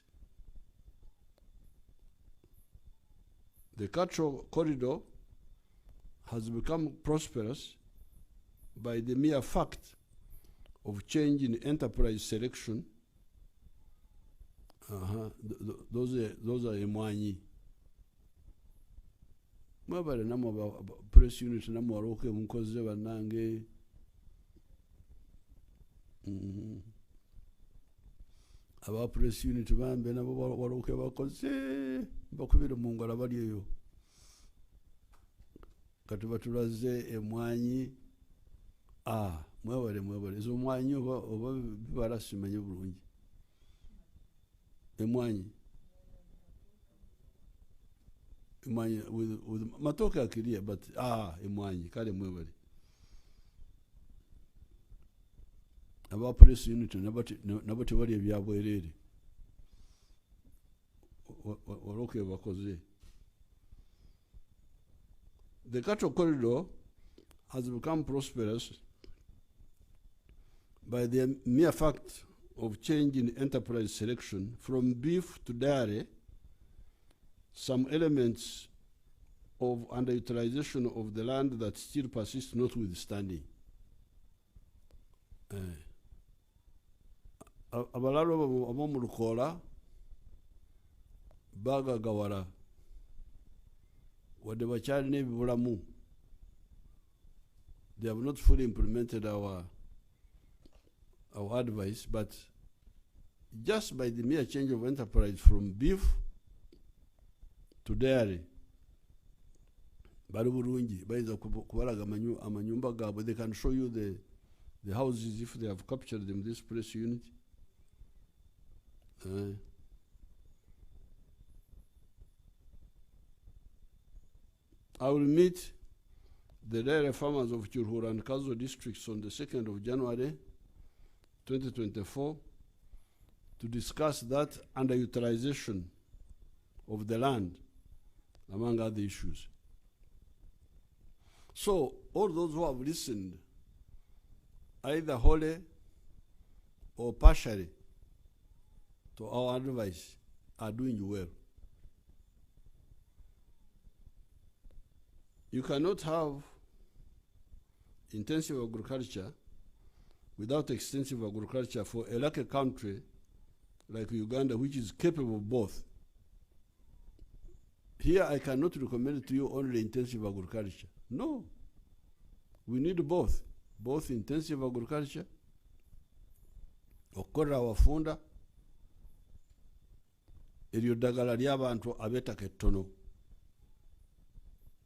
The cattle corridor has become prosperous by the mere fact of change in enterprise selection. Those are emwanyi. Mwabale namwe press unit namwe waroke munkoze banange. Aba press unit bambe nabo waroke bakoze bakubira mu ngala bali eyo. Kati batulaze emwanyi. Mwabale zo mwanyi oba barasimenye bulungi. Emwanyi with matoke akiria, but emwanyi kale mwebale. Aba press unit nabati wali ebyabwerere waroke bakoze. The cattle corridor has become prosperous by the mere fact of change in enterprise selection from beef to dairy, some elements of underutilization of the land that still persist notwithstanding. Abalalo abomulukola bagagawala wadde bakyali n'ebibulamu. They have not fully implemented our advice, but just by the mere change of enterprise from beef to dairy, bali bulungi bayinza kubalaga amanyumba gaabwe. They can show you the houses if they have captured them, this press unit. I will meet the dairy farmers of Churhura and Kazo districts on the 2nd of January 2024 to discuss that underutilization of the land, among other issues. So, all those who have listened, either wholly or partially, to our advice, are doing well. You cannot have intensive agriculture without extensive agriculture for a lucky country like Uganda, which is capable of both. Here I cannot recommend to you only intensive agriculture. No. We need both. Both intensive agriculture, okorra wafunda, eryo ddagala ly'abantu ab'ettaka ettono.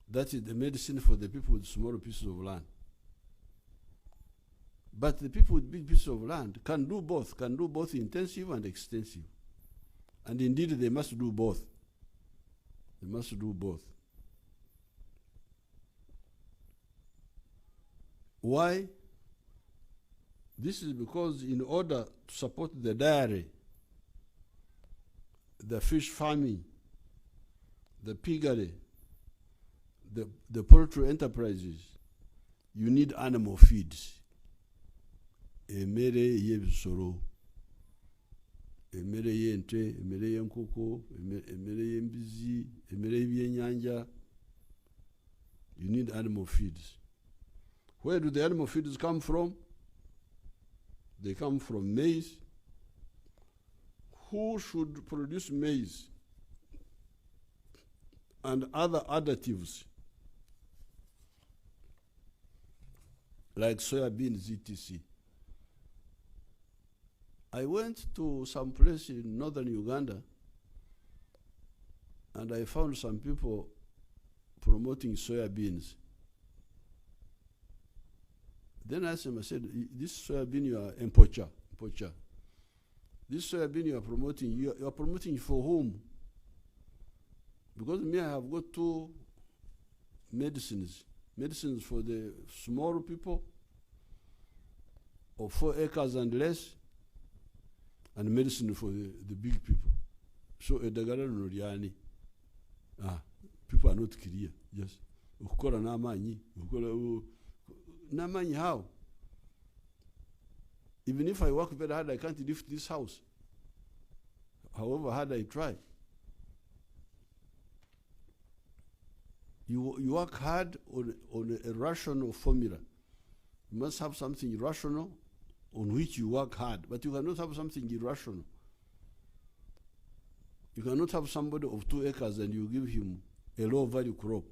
That is the medicine for the people with small pieces of land. But the people with big pieces of land can do both intensive and extensive. And indeed they must do both. They must do both. Why? This is because in order to support the dairy, the fish farming, the piggery, the poultry enterprises, you need animal feeds. Emere y'ebisoro, emere y'ente, emere y'enkoko, emere y'embizi, emere y'ebyennyanja. You need animal feeds. Where do the animal feeds come from? They come from maize. Who should produce maize and other additives like soya beans, etc.? I went to some place in northern Uganda and I found some people promoting soya beans. Then I asked him, I said, this soya bean you are poacher. This soya bean you are promoting, you are promoting for whom? Because me, I have got two medicines. Medicines for the small people of 4 acres and less, and medicine for the big people. So edagala noriani. People are not clear. Yes. Ukora namanyi. Ukora namanyi how? Even if I work very hard, I can't lift this house. However hard I try. You work hard on a rational formula. You must have something rational on which you work hard, but you cannot have something irrational. You cannot have somebody of 2 acres and you give him a low value crop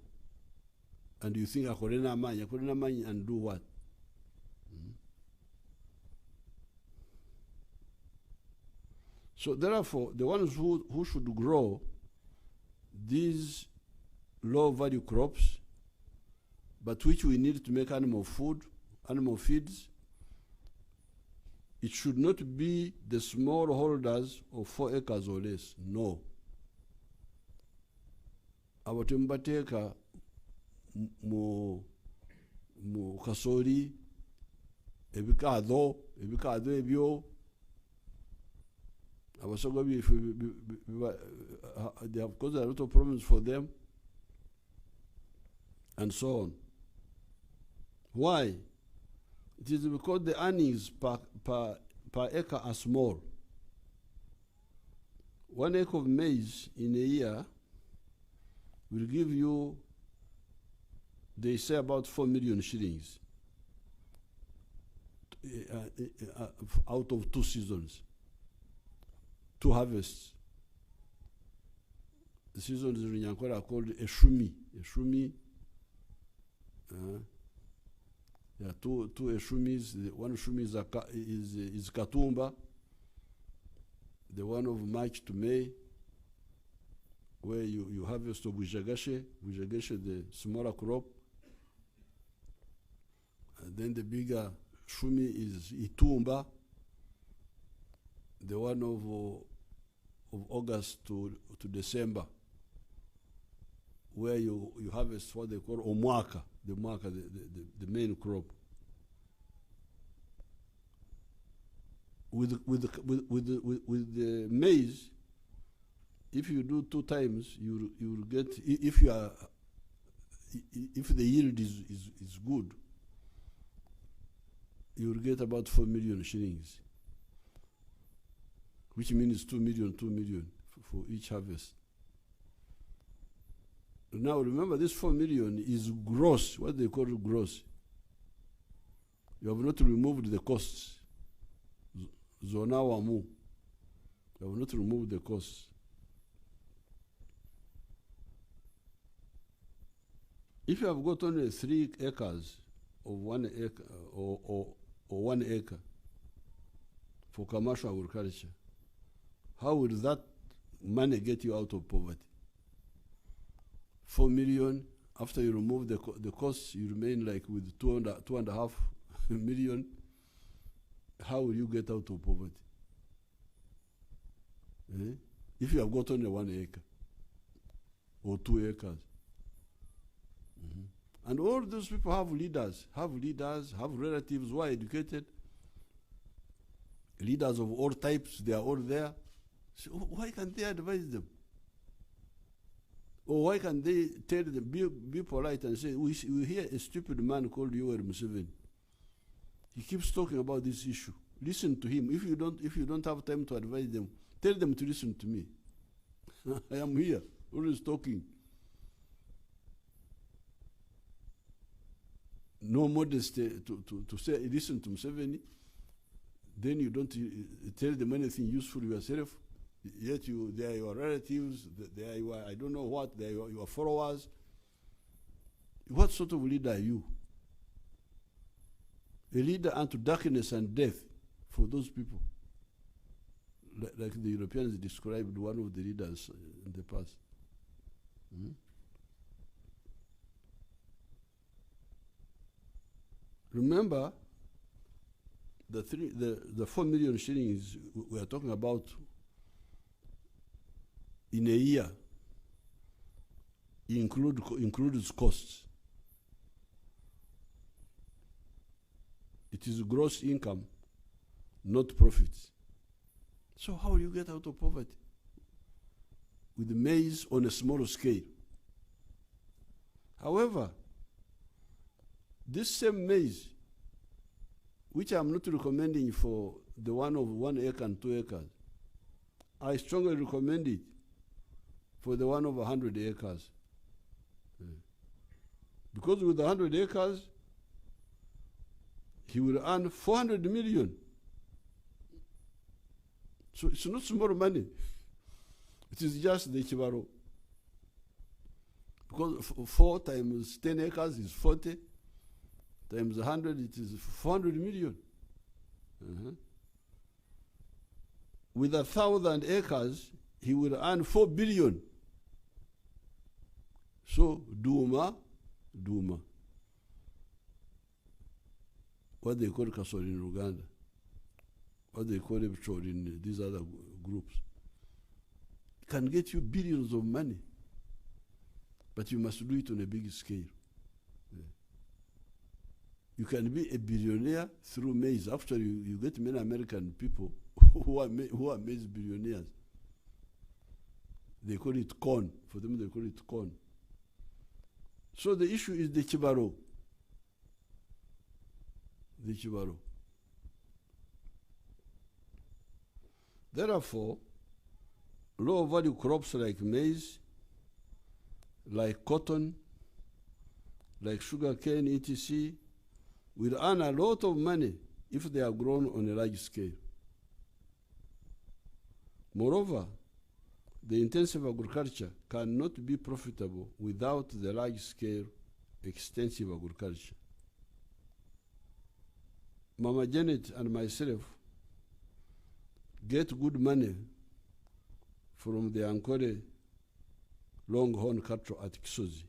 and you think akorena manya and do what? So therefore, the ones who should grow these low value crops, but which we need to make animal feeds, it should not be the small holders of 4 acres or less. No. Abatembateka mu kasori ebikado ebyo abasoga they have caused a lot of problems for them and so on. Why? It is because the earnings per acre are small. 1 acre of maize in a year will give you, they say, about 4 million shillings out of 2 seasons, 2 harvests. The seasons in Nyankore are called a shumi. There are two eshumis. One shumi is Katumba, the one of March to May, where you harvest of Wijagashe, the smaller crop. And then the bigger shumi is Itumba, the one of August to December, where you harvest what they call omwaka, the main crop. With the maize, if you do 2 times, you will get, if the yield is good, you will get about 4 million shillings, which means 2 million for each harvest. Now remember, this 4 million is gross, what they call gross. You have not removed the costs. Zona wamu. You have not removed the costs. If you have got only 3 acres of 1 acre or 1 acre for commercial agriculture, how will that money get you out of poverty? 4 million, after you remove the costs, you remain like with 2.5 million. How will you get out of poverty? If you have got only 1 acre or 2 acres. And all those people have leaders, have relatives who are educated, leaders of all types, they are all there. So why can't they advise them? Or why can't they tell them, be polite and say, we hear a stupid man called Museveni. He keeps talking about this issue. Listen to him. If you don't have time to advise them, tell them to listen to me. I am here, always talking. No modesty to say, listen to Museveni. Then you don't tell them anything useful yourself. Yet they are your relatives, they are your, I don't know what, they are your followers. What sort of leader are you? A leader unto darkness and death for those people. Like the Europeans described one of the leaders in the past. Remember, the 4 million shillings we are talking about in a year includes costs. It is gross income, not profits. So how will you get out of poverty? With maize on a smaller scale. However, this same maize, which I'm not recommending for the one of 1 acre and 2 acres, I strongly recommend it for the one of 100 acres. Because with 100 acres, he will earn 400 million. So it's not small money. It is just the Chibaro. Because 4 times 10 acres is 40, times 100, it is 400 million. With 1,000 acres, he will earn 4 billion. So, Duma. What they call Kasori in Uganda, what they call Abattoir in these other groups, can get you billions of money, but you must do it on a big scale. You can be a billionaire through maize. After you get many American people who are maize billionaires. They call it corn. For them, they call it corn. So the issue is the Chibaro. The Chibaro. Therefore, low-value crops like maize, like cotton, like sugarcane, etc., will earn a lot of money if they are grown on a large scale. Moreover, the intensive agriculture cannot be profitable without the large-scale, extensive agriculture. Mama Janet and myself get good money from the Ankole longhorn cattle at Kisozi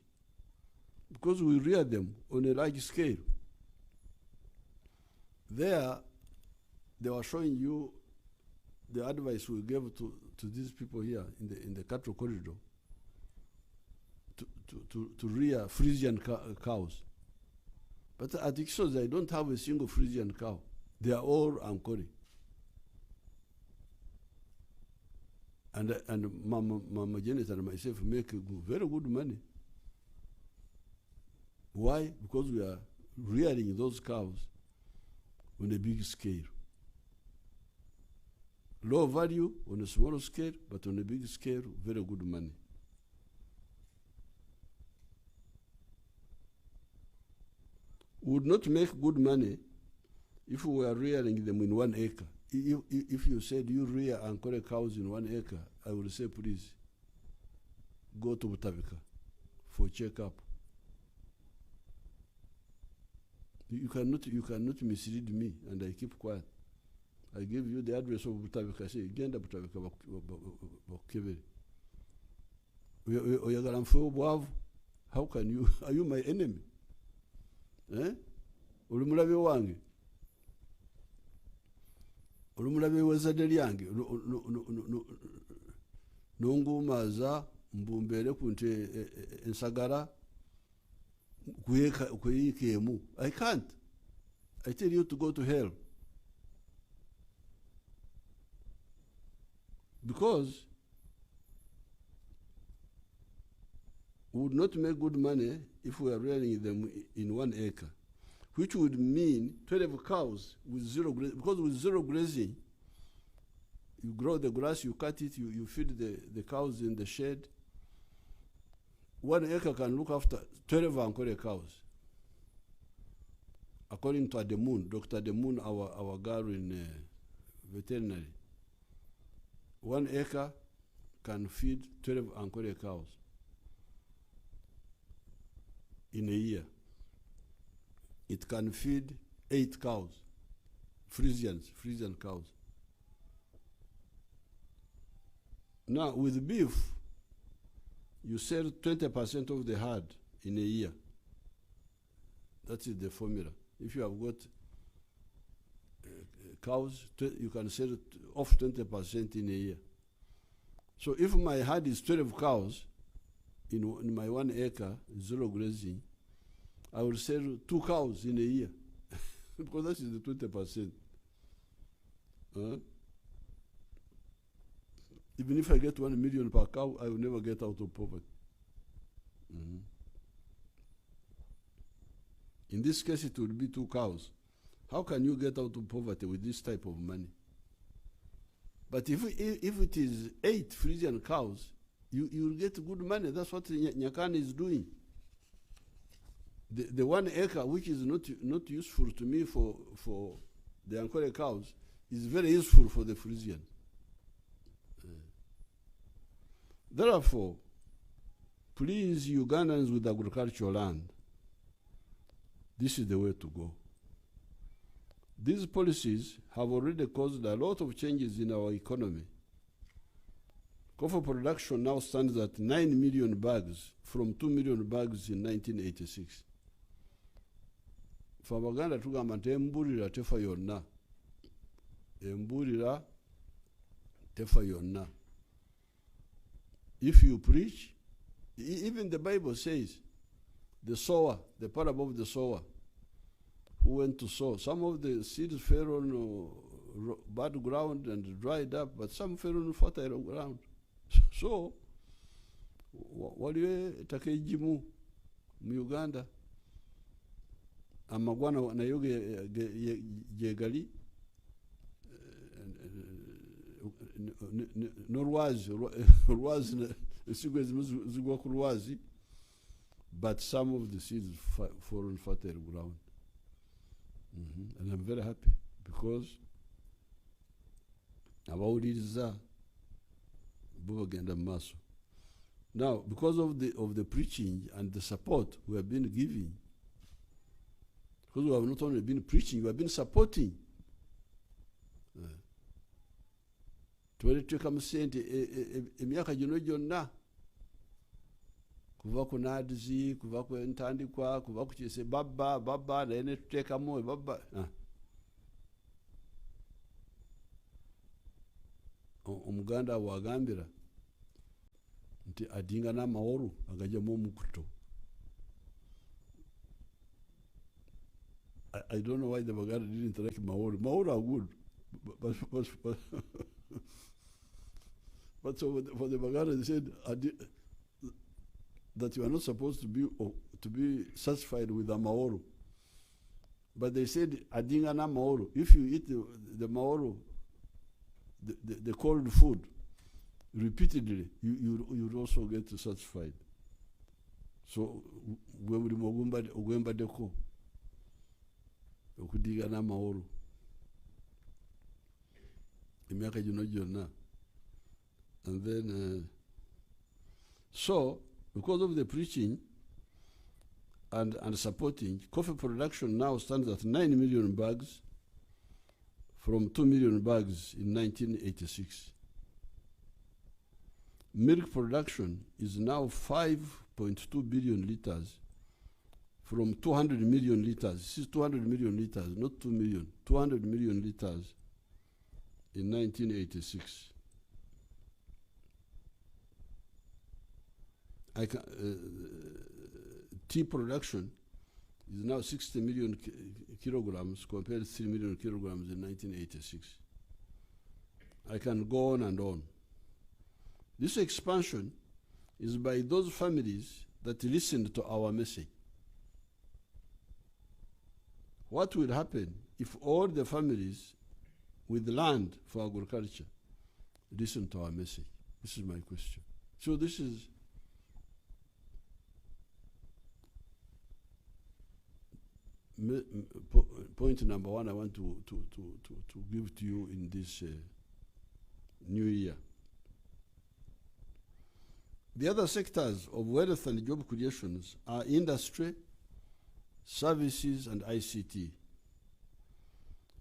because we rear them on a large scale. There, they were showing you the advice we gave to these people here in the cattle corridor to rear Frisian cows. But at Ixos, I don't have a single Frisian cow. They are all Ankori. And Mama Janet and myself make very good money. Why? Because we are rearing those cows on a big scale. Low value on a small scale, but on a big scale, very good money. We would not make good money if we were rearing them in 1 acre. If you said you rear Ankole cows in 1 acre, I would say, please, go to Butavika for checkup. You cannot mislead me, and I keep quiet. I give you the address of Butavika. I say, Genda Butavika Bakeveri. How can you? Are you my enemy? Ulimulabe wange. Ulimulabe wazade lyange. Nongumaza mbumbere kunte ensagara kuyikemu. I can't. I tell you to go to hell. Because we would not make good money if we are rearing them in 1 acre, which would mean 12 cows with zero grazing. Because with zero grazing, you grow the grass, you cut it, you feed the cows in the shed. 1 acre can look after 12 Ankole cows. According to Ademun, Dr. Ademun, our girl in veterinary, 1 acre can feed 12 Ankole cows in a year. It can feed 8 cows, Frisian cows. Now, with beef, you sell 20% of the herd in a year. That is the formula. If you have got cows, you can sell off 20% in a year. So if my herd is 12 cows, in my 1 acre, zero grazing, I will sell 2 cows in a year. Because that is the 20%. Even if I get 1 million per cow, I will never get out of poverty. In this case, it will be 2 cows. How can you get out of poverty with this type of money? But if it is 8 Frisian cows, you will get good money. That's what Nyakani is doing. The 1 acre, which is not useful to me for the Ankole cows, is very useful for the Frisian. Therefore, please, Ugandans with agricultural land, this is the way to go. These policies have already caused a lot of changes in our economy. Coffee production now stands at 9 million bags from 2 million bags in 1986. For Abaganda tugamba nti embulira tefa yonna. Embulira tefa yonna. If you preach, even the Bible says, the sower, the parable of the sower, who went to sow. Some of the seeds fell on bad ground and dried up, but some fell on fertile ground. So, waliwe takejimu mu Uganda amagwana nayo jegali n'olwazi esigwe zigwa ku lwazi, but some of the seeds fall on fertile ground. And I'm very happy because abawuliriza bo bagenda mu maaso. Now, because of the preaching and the support we have been giving, because we have not only been preaching, we have been supporting. Tuweretuka mu sente emyaka gino gyonna, kuva ku NADS, kuva ku ntandikwa, kuva ku kise baba naye ne tuteekamu baba. Omuganda wagambira nti adinga n'amahoro agajjamu omukuto. I don't know why the Baganda didn't like Maori. Maori are good, but so for the Baganda they said that you are not supposed to be satisfied with the Maoro. But they said adinga na Maoro. If you eat the Maoro, the cold food, repeatedly, you would also get satisfied. So when we ogwemba deko okudiga na Maoro emyaka gino gyonna. And then so because of the preaching and supporting, coffee production now stands at 9 million bags from 2 million bags in 1986. Milk production is now 5.2 billion liters from 200 million liters. This is 200 million liters, not 2 million. 200 million liters in 1986. Tea production is now 60 million kilograms compared to 3 million kilograms in 1986. I can go on and on. This expansion is by those families that listened to our message. What will happen if all the families with land for agriculture listen to our message? This is my question. So this is point number one I want to give to you in this new year. The other sectors of wealth and job creations are industry, services, and ICT.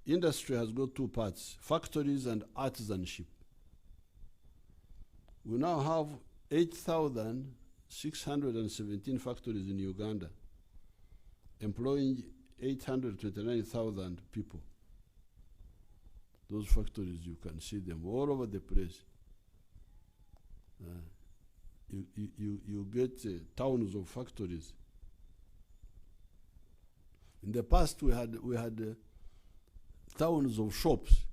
Industry has got two parts, factories and artisanship. We now have 8,617 factories in Uganda, employing 829,000 people. Those factories, you can see them all over the place. You get towns of factories. In the past, we had towns of shops.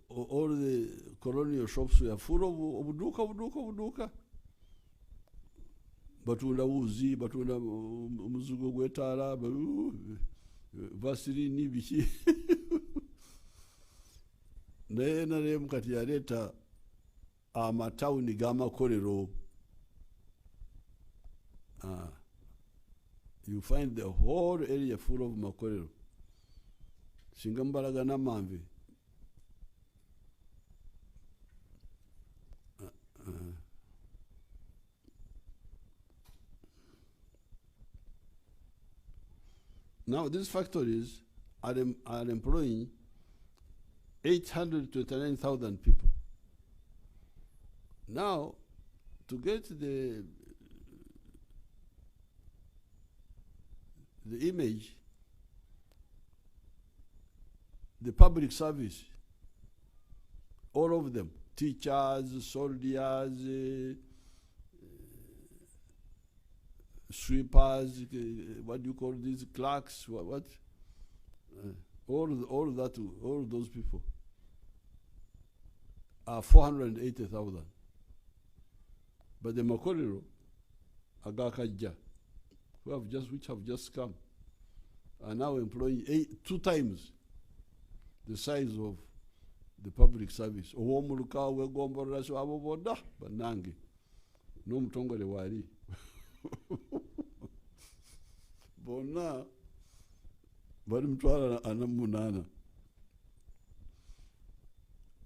All the colonial shops were full of buduka. Batunda uzi, batunda muzugo gwetala, vaseline biki. Naye nale mukati yaleta amatawuni g'amakolero. You find the whole area full of makolero. Singa mbalaga n'amanvi. Now these factories are employing 829,000 people. Now, to get the image, the public service, all of them, teachers, soldiers, sweepers, what do you call these, clerks, what? All those people are 480,000. But the Makolero, Agakaja, which have just come, are now employing 2 times the size of the public service. Owomuluka wegomborera so aboboda banange no mutongole wali bona bali mutwala anamunana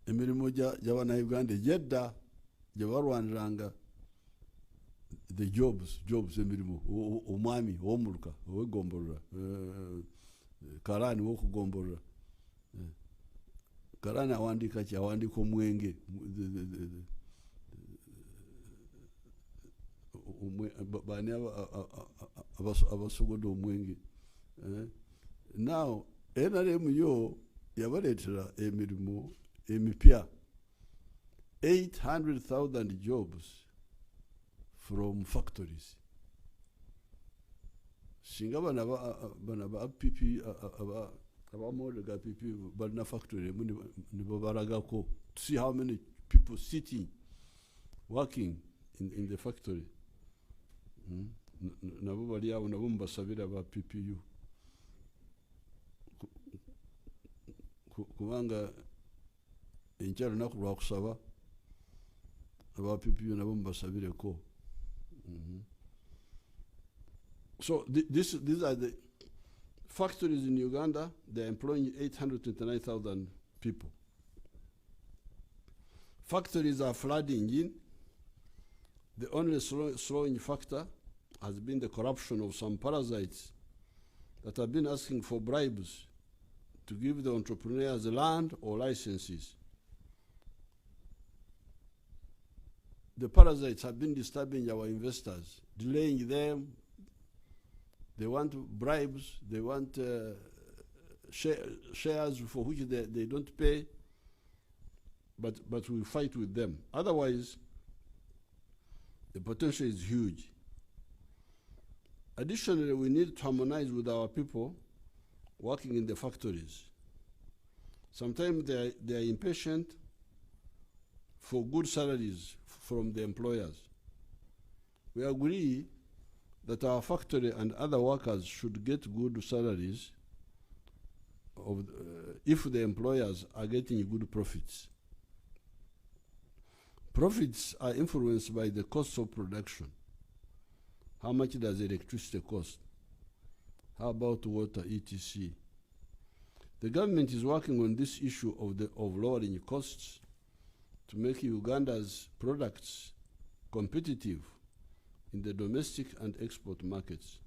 emirimo gy'abana Uganda jedda gyebarwaniranga the jobs emirimo omwami owomuluka owegomborera karani wokugomborera karani awandika ki awandika omwenge bani abasogoda omwenge now NRM yo yabaletera emirimo emipya 800,000 jobs from factories. Singa bana ba PP abamole ga PP bana factory nibo baragako to see how many people sitting working in the factory. Nabo bali abo nabo mbasabira ba PPU kubanga enjalo nakulwa kusaba aba PPU nabo mbasabire ko. So these are the factories in Uganda. They're employing 829,000 people. Factories are flooding in. The only slowing factor has been the corruption of some parasites that have been asking for bribes to give the entrepreneurs land or licenses. The parasites have been disturbing our investors, delaying them. They want bribes, they want shares for which they don't pay, but we fight with them. Otherwise, the potential is huge. Additionally, we need to harmonize with our people working in the factories. Sometimes they are impatient for good salaries from the employers. We agree that our factory and other workers should get good salaries if the employers are getting good profits. Profits are influenced by the cost of production. How much does electricity cost? How about water, etc.? The government is working on this issue of lowering costs to make Uganda's products competitive in the domestic and export markets.